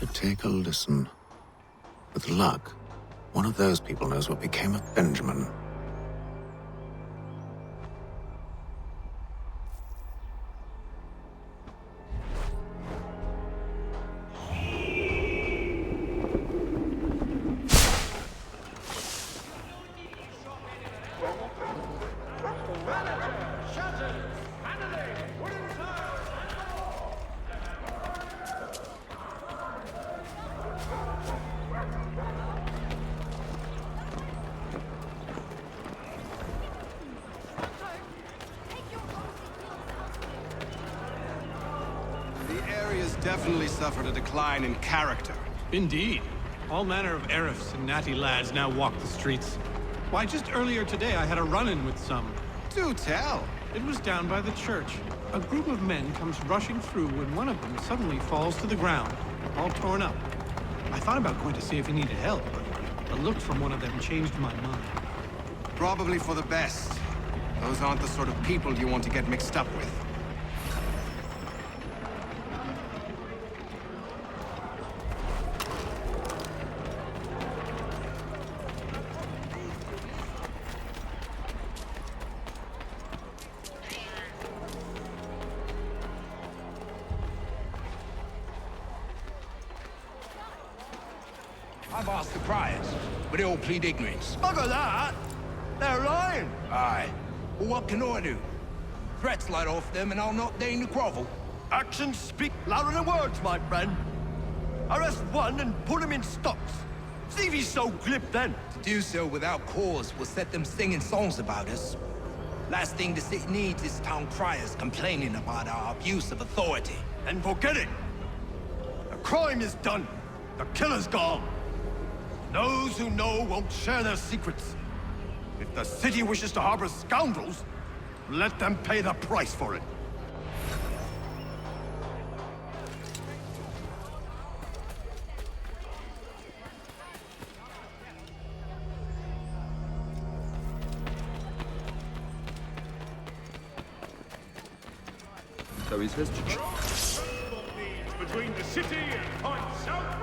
to take a listen. With luck, one of those people knows what became of Benjamin. Definitely suffered a decline in character. Indeed. All manner of Arifs and natty lads now walk the streets. Why, just earlier today I had a run-in with some. Do tell. It was down by the church. A group of men comes rushing through when one of them suddenly falls to the ground, all torn up. I thought about going to see if he needed help, but a look from one of them changed my mind. Probably for the best. Those aren't the sort of people you want to get mixed up with. I've asked the criers, but they all plead ignorance. Bugger that! They're lying! Aye. Well, what can I do? Threats light off them and I'll not deign to grovel. Actions speak louder than words, my friend. Arrest one and put him in stocks. See if he's so glib then. To do so without cause will set them singing songs about us. Last thing the city needs is town criers complaining about our abuse of authority. And forget it! The crime is done. The killer's gone. Those who know won't share their secrets. If the city wishes to harbor scoundrels, let them pay the price for it. So he says to between the city and Point South.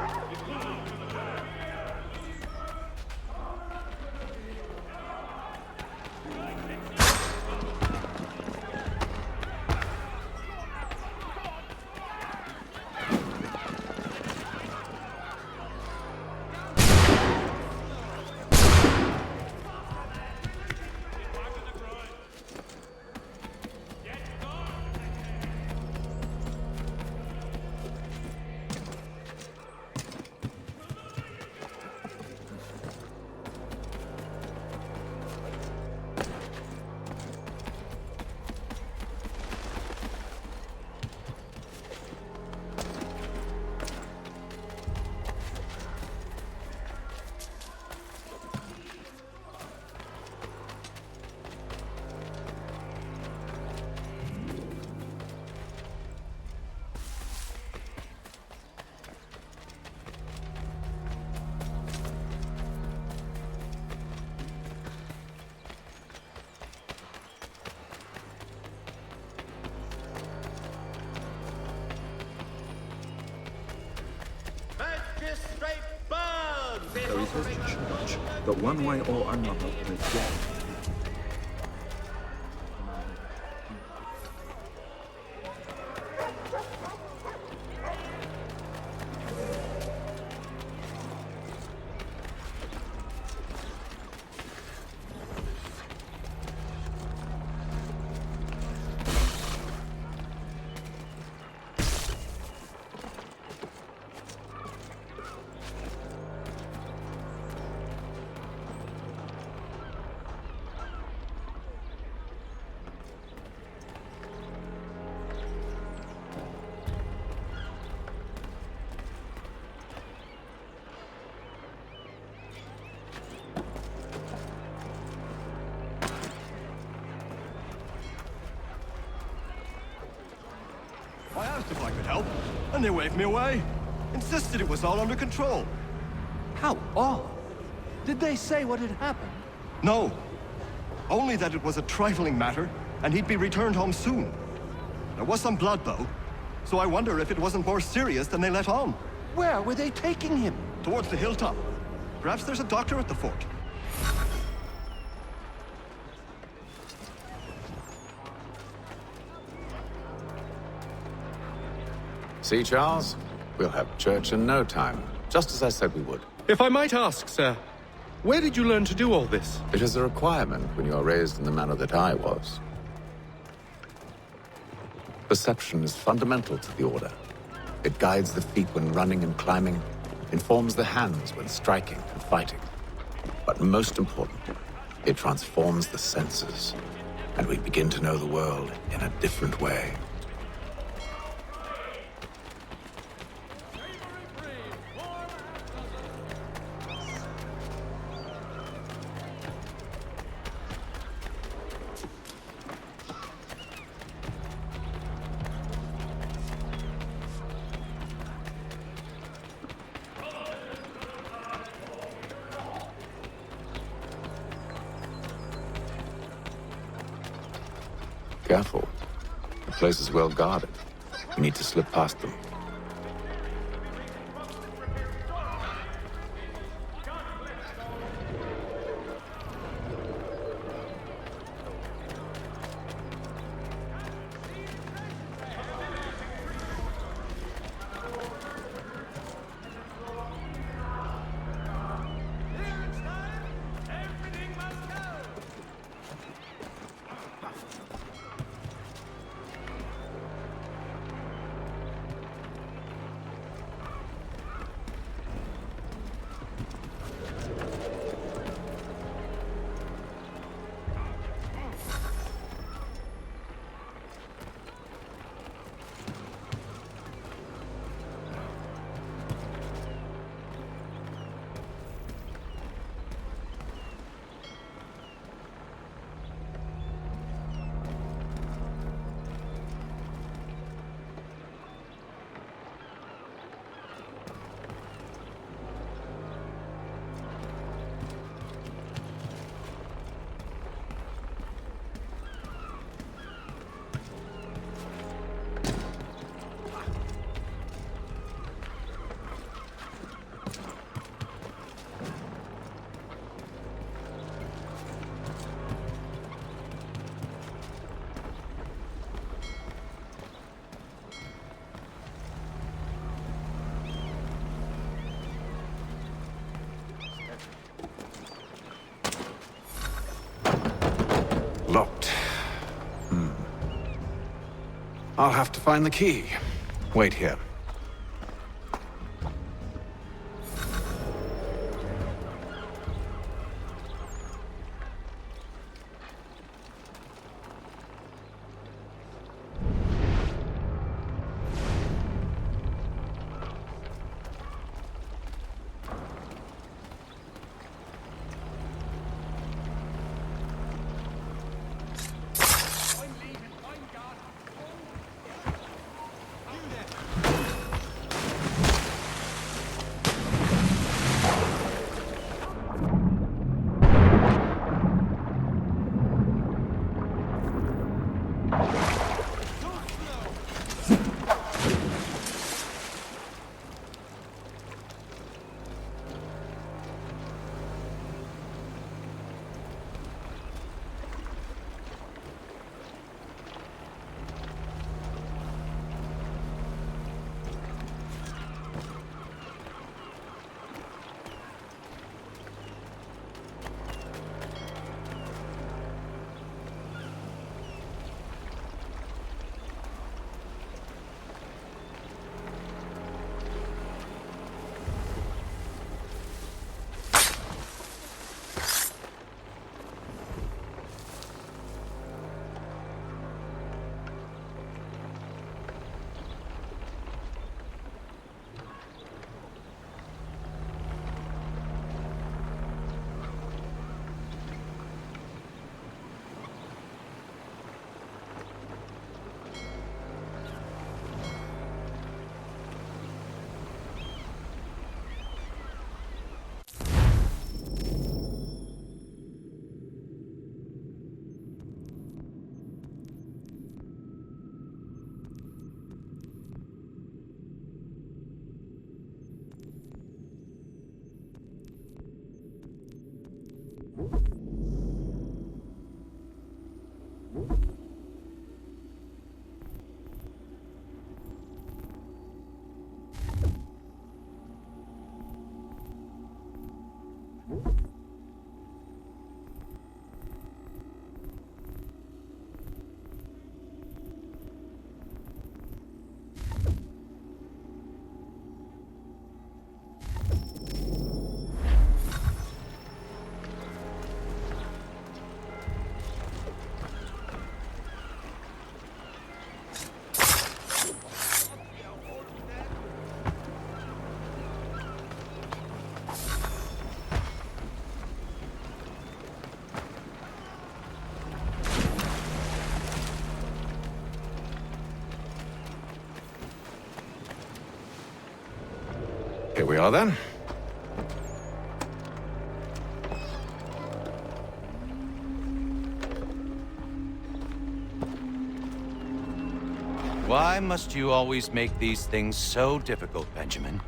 So he says to church that one way or another they're dead. I asked if I could help, and they waved me away. Insisted it was all under control. How odd. Did they say what had happened? No. Only that it was a trifling matter, and he'd be returned home soon. There was some blood, though, so I wonder if it wasn't more serious than they let on. Where were they taking him? Towards the hilltop. Perhaps there's a doctor at the fort. See, Charles? We'll have church in no time, just as I said we would. If I might ask, sir, where did you learn to do all this? It is a requirement when you are raised in the manner that I was. Perception is fundamental to the Order. It guides the feet when running and climbing, informs the hands when striking and fighting. But most important, it transforms the senses, and we begin to know the world in a different way. Careful. The place is well guarded. We need to slip past them. Locked. I'll have to find the key. Wait here. Here we are then. Why must you always make these things so difficult, Benjamin?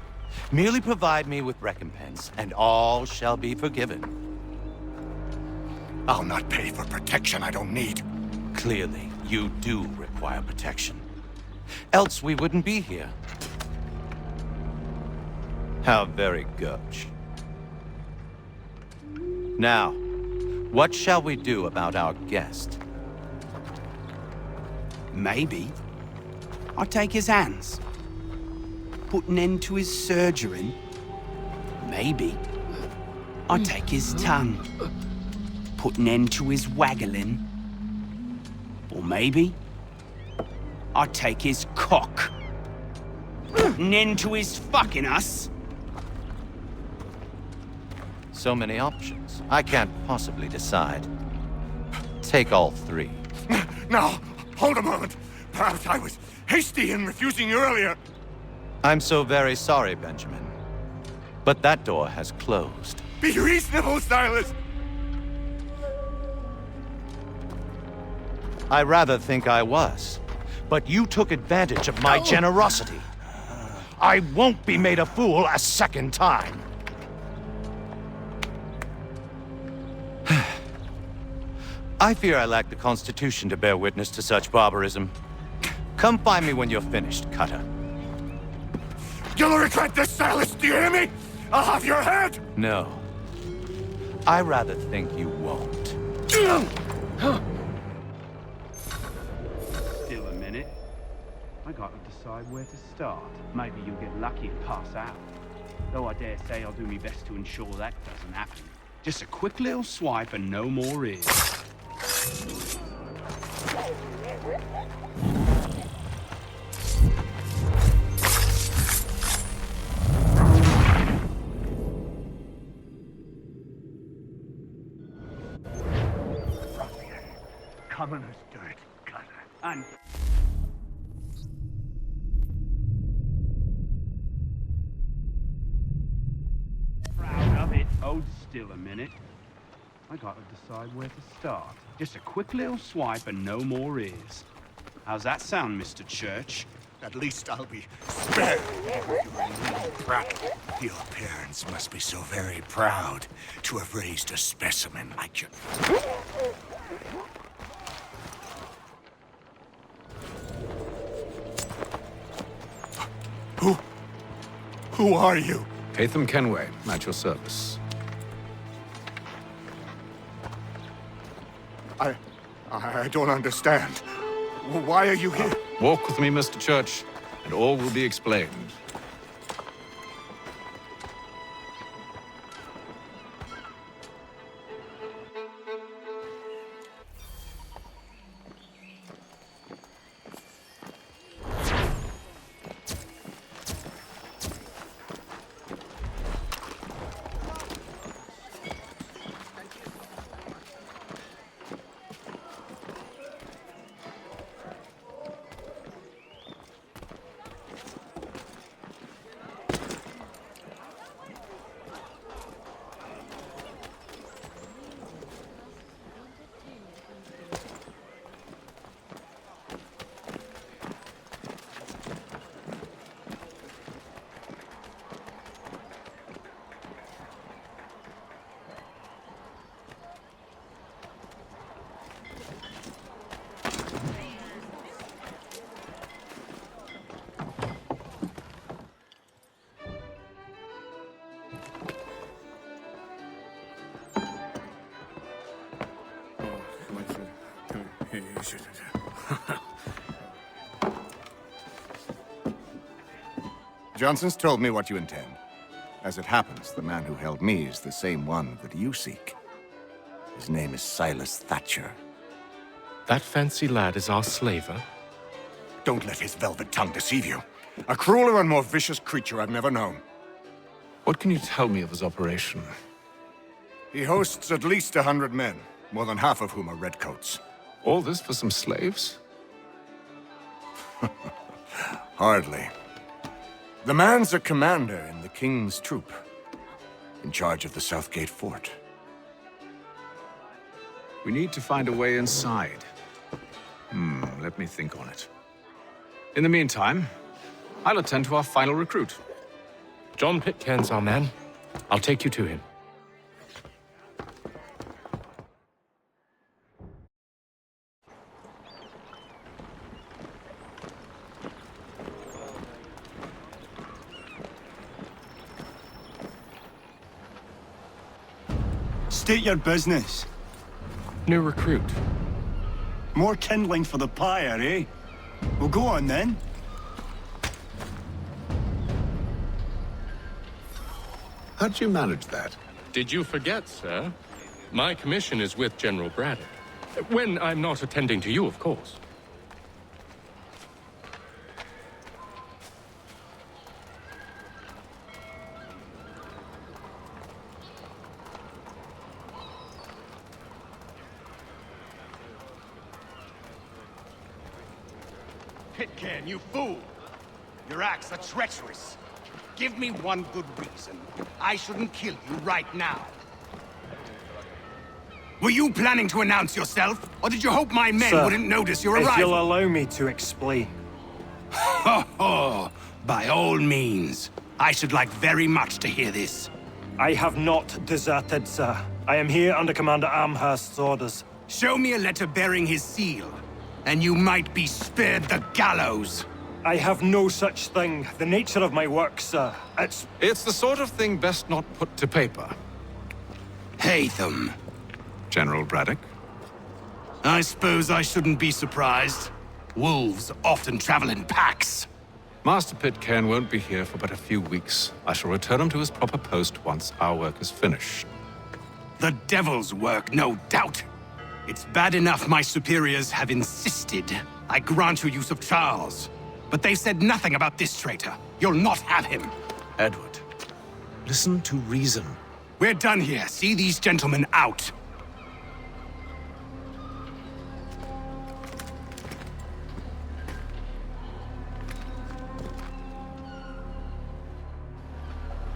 Merely provide me with recompense, and all shall be forgiven. I'll not pay for protection I don't need. Clearly, you do require protection. Else we wouldn't be here. How very gauche. Now, what shall we do about our guest? Maybe I'll take his hands. Put an end to his surgery. Maybe I'll take his tongue. Put an end to his waggling. Or maybe I'll take his cock. Put an end to his fucking us. So many options. I can't possibly decide. Take all three. Now, hold a moment. Perhaps I was hasty in refusing you earlier. I'm so very sorry, Benjamin. But that door has closed. Be reasonable, Silas! I rather think I was. But you took advantage of my generosity. I won't be made a fool a second time. I fear I lack the constitution to bear witness to such barbarism. Come find me when you're finished, Cutter. You'll regret this, Silas, do you hear me? I'll have your head! No. I rather think you won't. Still a minute. I gotta decide where to start. Maybe you'll get lucky and pass out. Though I dare say I'll do my best to ensure that doesn't happen. Just a quick little swipe and no more is. Commoners dirt, Cutter. And proud of it. Hold still a minute. I gotta decide where to start. Just a quick little swipe and no more is. How's that sound, Mr. Church? At least I'll be spared. Your parents must be so very proud to have raised a specimen like you. Who are you? Hatham Kenway, at your service. I don't understand. Why are you here? Walk with me, Mr. Church, and all will be explained. Johnson's told me what you intend. As it happens, the man who held me is the same one that you seek. His name is Silas Thatcher. That fancy lad is our slaver? Don't let his velvet tongue deceive you. A crueler and more vicious creature I've never known. What can you tell me of his operation? He hosts at least 100 men, more than half of whom are redcoats. All this for some slaves? Hardly. The man's a commander in the King's troop, in charge of the Southgate Fort. We need to find a way inside. Let me think on it. In the meantime, I'll attend to our final recruit. John Pitcairn's our man. I'll take you to him. State your business. New recruit. More kindling for the pyre, eh? Well, go on then. How'd you manage that? Did you forget, sir? My commission is with General Braddock. When I'm not attending to you, of course. Pitcairn, you fool! Your acts are treacherous. Give me one good reason I shouldn't kill you right now. Were you planning to announce yourself, or did you hope my men Sir, wouldn't notice your if arrival? you'll allow me to explain. Ho ho! By all means. I should like very much to hear this. I have not deserted, sir. I am here under Commander Amherst's orders. Show me a letter bearing his seal, and you might be spared the gallows. I have no such thing. The nature of my work, sir, It's the sort of thing best not put to paper. Haytham. General Braddock? I suppose I shouldn't be surprised. Wolves often travel in packs. Master Pitcairn won't be here for but a few weeks. I shall return him to his proper post once our work is finished. The devil's work, no doubt. It's bad enough my superiors have insisted I grant you use of Charles. But they've said nothing about this traitor. You'll not have him. Edward, listen to reason. We're done here. See these gentlemen out.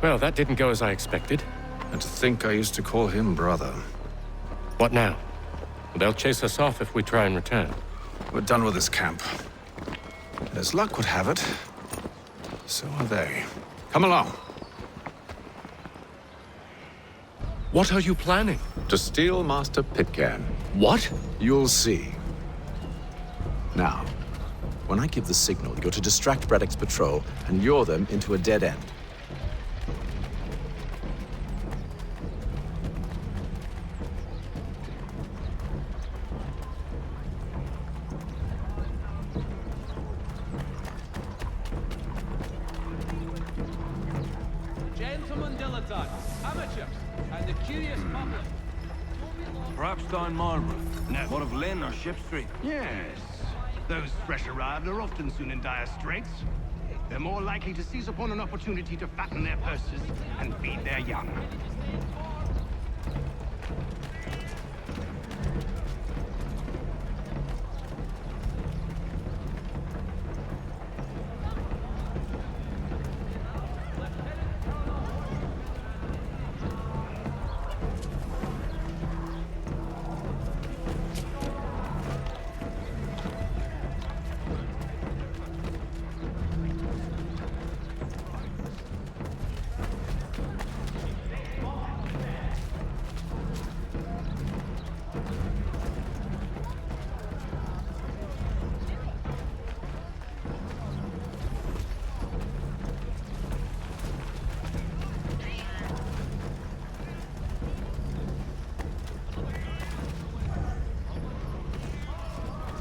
Well, that didn't go as I expected. And to think I used to call him brother. What now? They'll chase us off if we try and return. We're done with this camp. As luck would have it, so are they. Come along. What are you planning? To steal Master Pitcairn. What? You'll see. Now, when I give the signal, you're to distract Braddock's patrol and lure them into a dead end. Gentlemen dilettantes, amateurs, and the curious public. Perhaps down Marlborough. No. What of Lynn or Ship Street? Yes. Those fresh arrived are often soon in dire straits. They're more likely to seize upon an opportunity to fatten their purses and feed their young.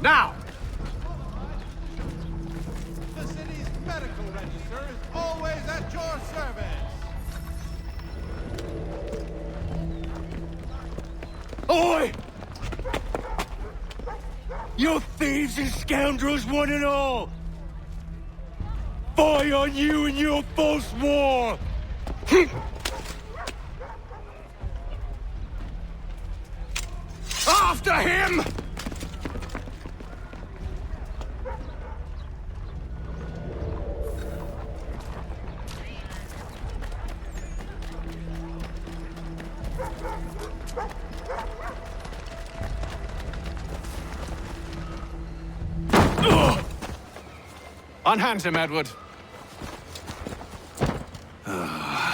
Now! The city's medical register is always at your service. Oi! You thieves and scoundrels, one and all! Fie on you and your false war! After him! Unhand him, Edward.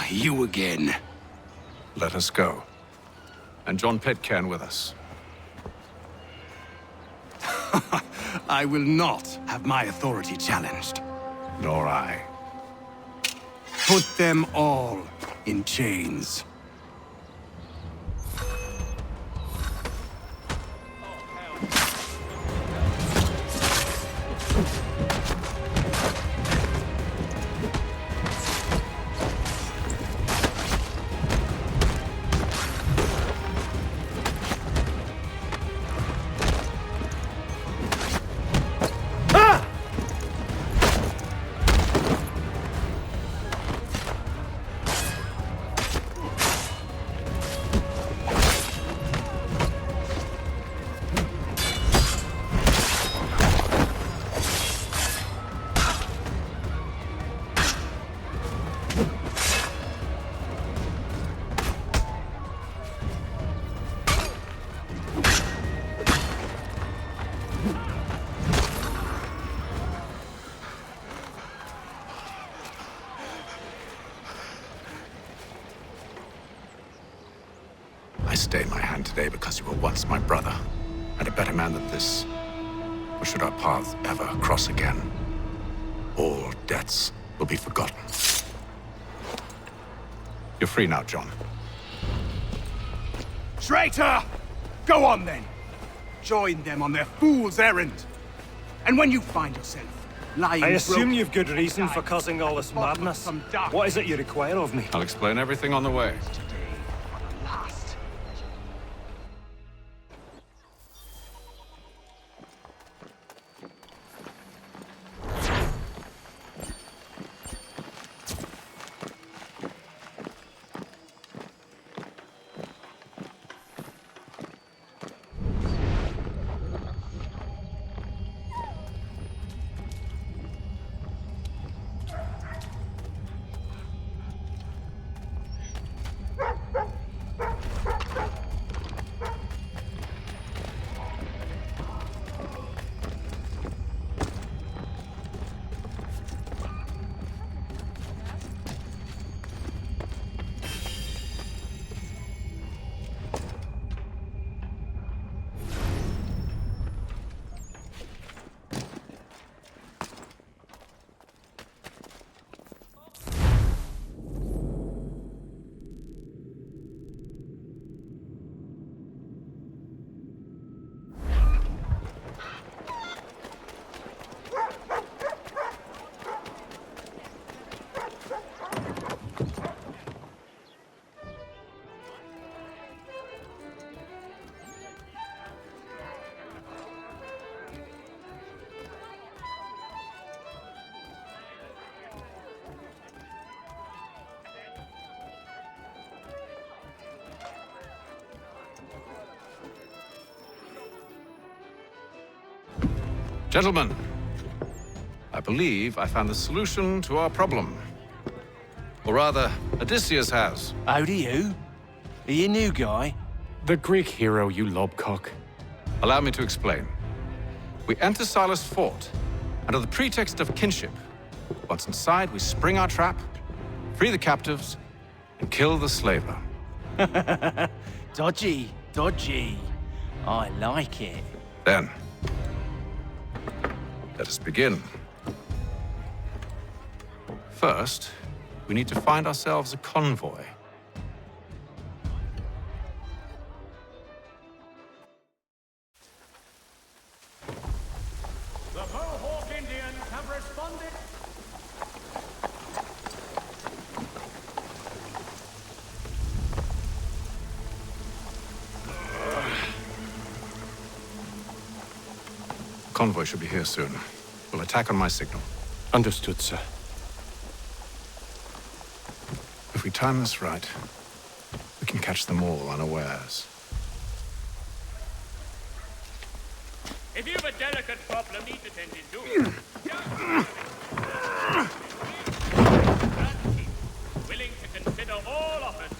You again. Let us go. And John Pitcairn with us. I will not have my authority challenged. Nor I. Put them all in chains. I stay my hand today because you were once my brother, and a better man than this. Or should our paths ever cross again, all debts will be forgotten. You're free now, John. Traitor! Go on then! Join them on their fool's errand. And when you find yourself lying... I assume broken- you've good reason for causing all this madness. What is it you require of me? I'll explain everything on the way. Gentlemen, I believe I found the solution to our problem. Or rather, Odysseus has. How do you? Are you a new guy? The Greek hero, you lobcock. Allow me to explain. We enter Silas' fort, under the pretext of kinship. Once inside, we spring our trap, free the captives, and kill the slaver. Dodgy, dodgy. I like it. Then, let us begin. First, we need to find ourselves a convoy. convoy should be here soon. We'll attack on my signal. Understood, sir. If we time this right, we can catch them all unawares. If you've a delicate problem need attended to, willing to consider all offers.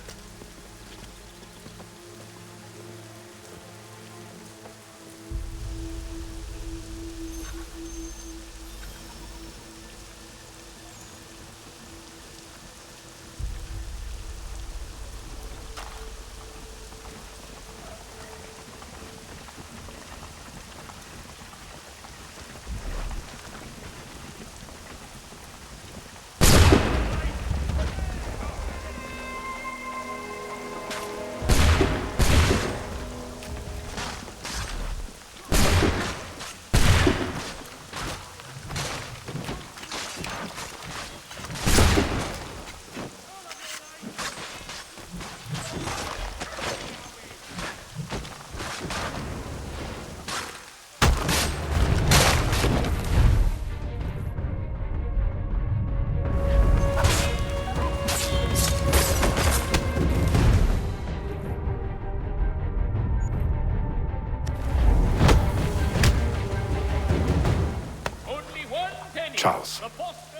Charles,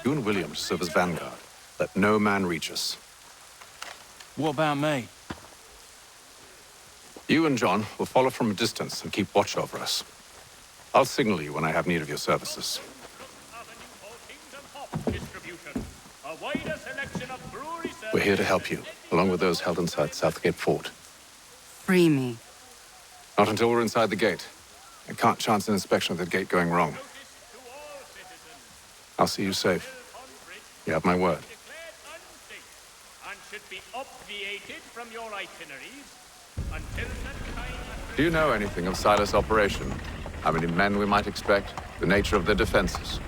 you and William serve as vanguard. Let no man reach us. What about me? You and John will follow from a distance and keep watch over us. I'll signal you when I have need of your services. We're here to help you, along with those held inside Southgate Fort. Free me. Not until we're inside the gate. I can't chance an inspection of the gate going wrong. I'll see you safe. You have my word. And should be obviated from your itineraries until such time as... Do you know anything of Silas' operation? How many men we might expect? The nature of their defenses?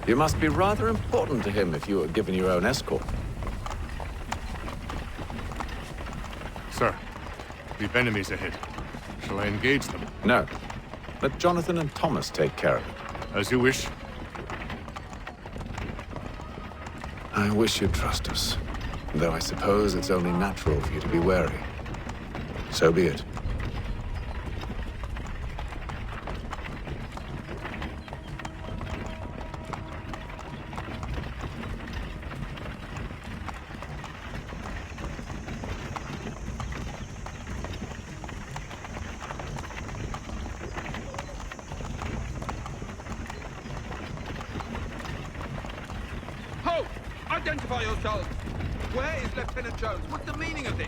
You must be rather important to him if you were given your own escort. Sir, we've enemies ahead. Shall I engage them? No. Let Jonathan and Thomas take care of it. As you wish. I wish you'd trust us. Though I suppose it's only natural for you to be wary. So be it. Ho! Identify yourselves! Where is Lieutenant Jones? What's the meaning of this?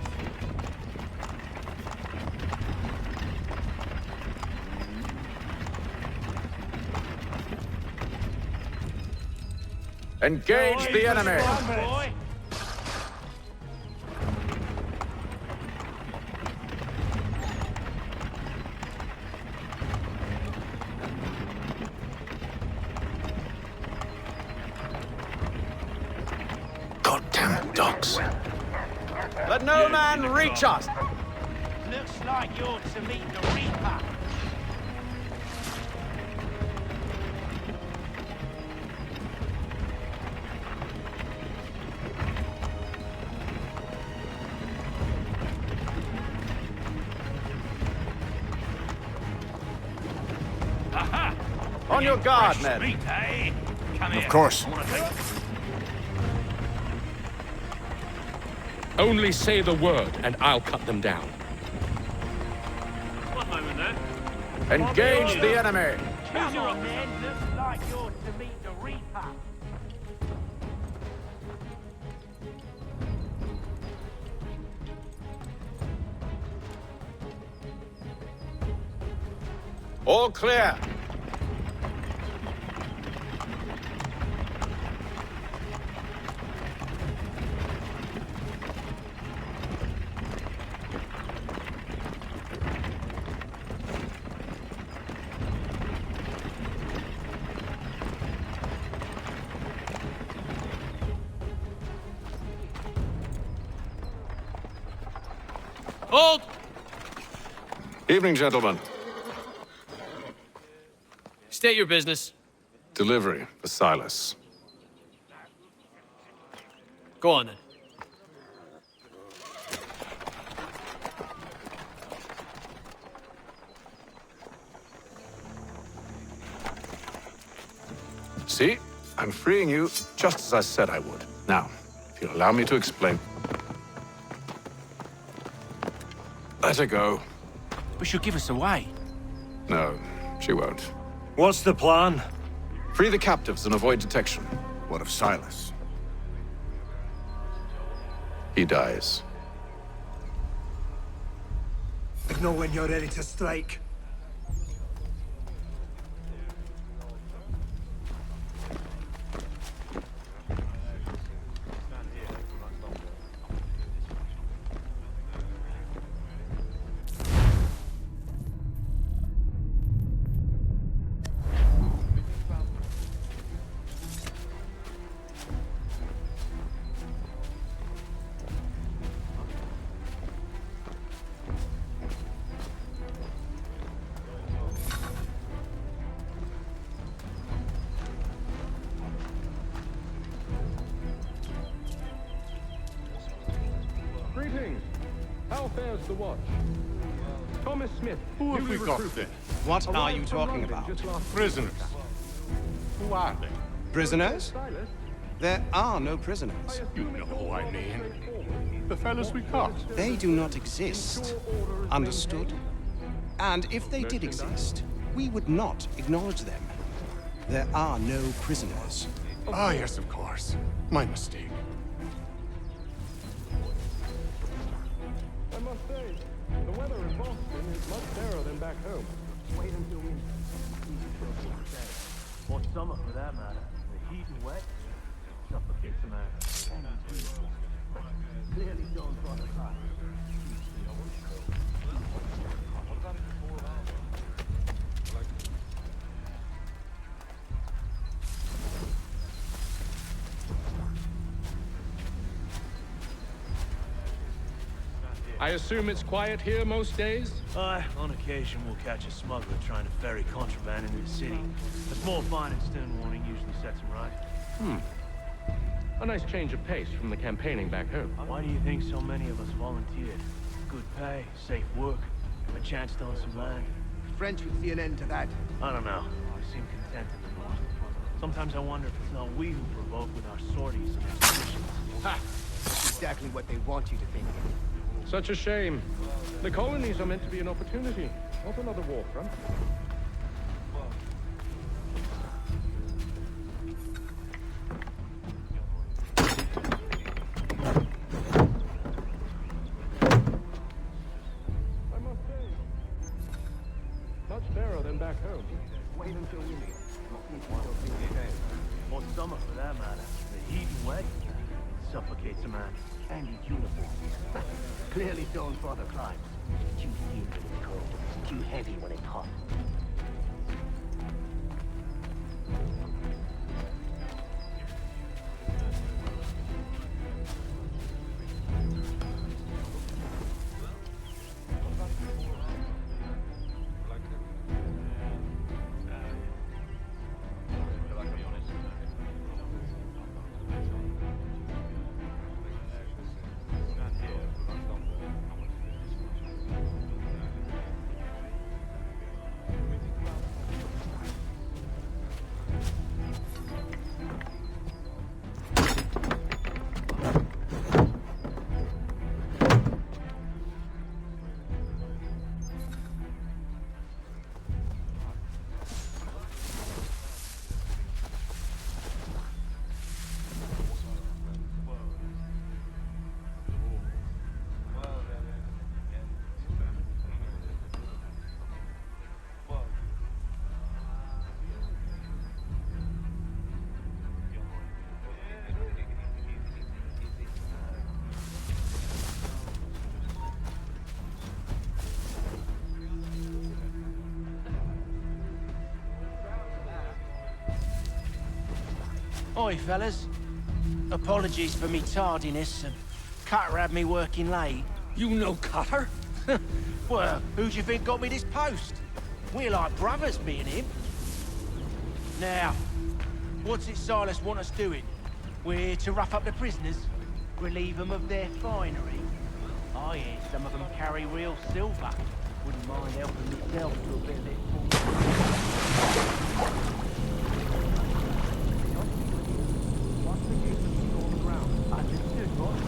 Engage the enemy! Goddamn dogs. Let no man reach us! Looks like you're to meet the Reaper. Aha! On your guard, men. Meat, eh? Come here. Of course. I wanna take... Only say the word, and I'll cut them down. One moment there. Engage the enemy! Come on, men. Looks like you're to meet the Reaper. All clear. Hold! Evening, gentlemen. State your business. Delivery for Silas. Go on then. See? I'm freeing you just as I said I would. Now, if you'll allow me to explain. Let her go. But she'll give us away. No, she won't. What's the plan? Free the captives and avoid detection. What of Silas? He dies. Know when you're ready to strike. Greetings. How fares the watch? Thomas Smith. Who have we got there? What are you talking about? Prisoners. Who are they? Prisoners? There are no prisoners. You know who I mean. The fellas we caught. They do not exist. Understood? And if they did exist, we would not acknowledge them. There are no prisoners. Ah, yes, of course. My mistake. I must say, the weather in Boston is much fairer than back home. Wait until winter. Or summer, for that matter. The heat and wet suffocates a man. Clearly don't draw the line. I assume it's quiet here most days? Aye, on occasion we'll catch a smuggler trying to ferry contraband into the city. A small fine and stern warning usually sets him right. A nice change of pace from the campaigning back home. Why do you think so many of us volunteered? Good pay, safe work, a chance to own some land. French would see an end to that. I don't know. We seem content in the north. Sometimes I wonder if it's not we who provoke with our sorties and expeditions. Ha! That's exactly what they want you to think. Such a shame. The colonies are meant to be an opportunity, not another war front. I must say, much fairer than back home. Wait until winter. Or summer, for that matter. The heat and wet suffocates a man. And his uniform. Clearly don't for the climbs. Too thin when it's cold. Too heavy when it's hot. Oi, fellas. Apologies for me tardiness. Cutter had me working late. You know Cutter? Well, who do you think got me this post? We're like brothers, me and him. Now, what's it Silas want us doing? We're here to rough up the prisoners, relieve them of their finery. I hear some of them carry real silver. Wouldn't mind helping myself to a bit of it. Understood, boss.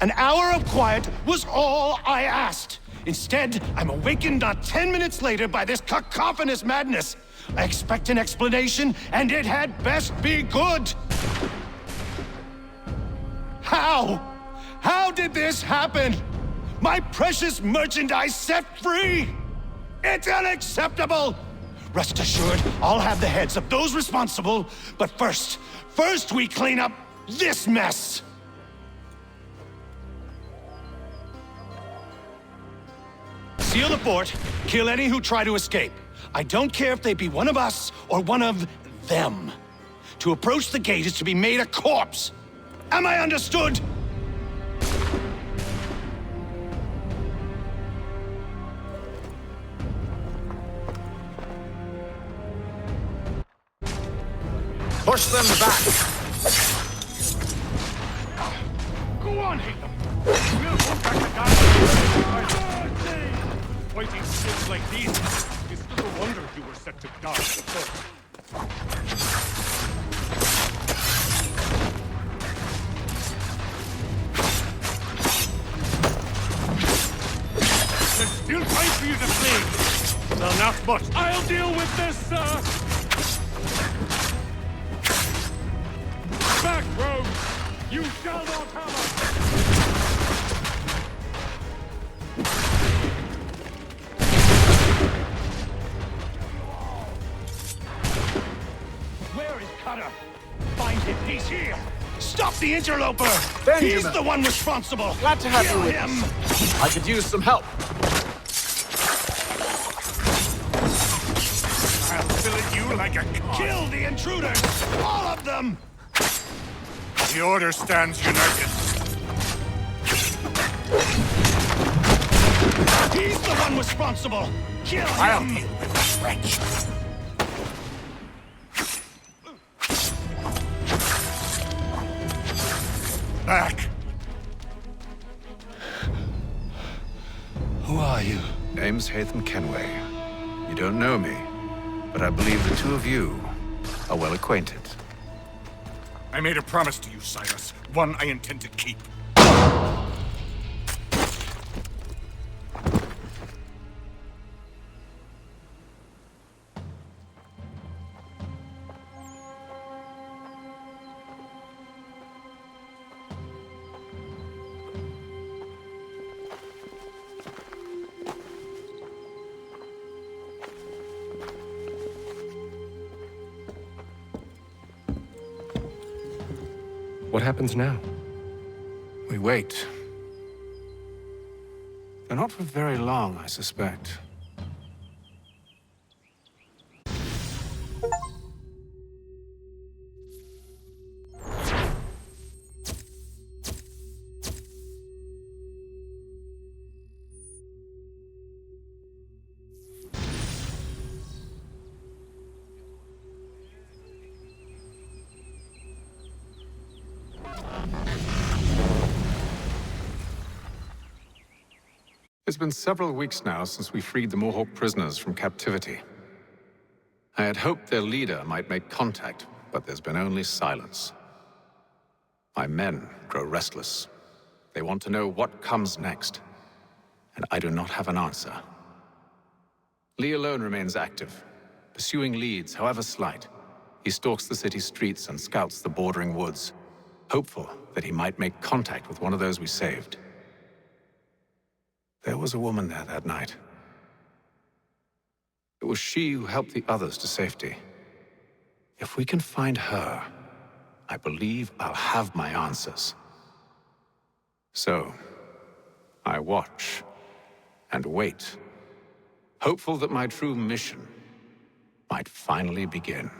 An hour of quiet was all I asked. Instead, I'm awakened not 10 minutes later by this cacophonous madness. I expect an explanation, and it had best be good. How? How did this happen? My precious merchandise set free! It's unacceptable! Rest assured, I'll have the heads of those responsible, but first we clean up this mess! Seal the fort, kill any who try to escape. I don't care if they be one of us or one of them. To approach the gate is to be made a corpse. Am I understood? Push them back! Go on, hit them! We'll go back to die! Fighting skills like these, it's little wonder you were set to die first. There's still time for you to flee! Well, not much. I'll deal with this, sir! Back, rogue! You shall not have us! Find him, he's here! Stop the interloper! Benjamin. He's the one responsible! Glad to have Kill you with him! us. I could use some help. I'll fillet you like a cod. Kill the intruders! All of them! The Order stands united. He's the one responsible! Kill him! I'll deal with this wretch. Back! Who are you? Name's Hatham Kenway. You don't know me, but I believe the two of you are well acquainted. I made a promise to you, Silas. One I intend to keep. What happens now? We wait. Though not for very long, I suspect. It's been several weeks now since we freed the Mohawk prisoners from captivity. I had hoped their leader might make contact, but there's been only silence. My men grow restless. They want to know what comes next, and I do not have an answer. Lee alone remains active, pursuing leads, however slight. He stalks the city streets and scouts the bordering woods, hopeful that he might make contact with one of those we saved. There was a woman there that night. It was she who helped the others to safety. If we can find her, I believe I'll have my answers. So, I watch and wait, hopeful that my true mission might finally begin.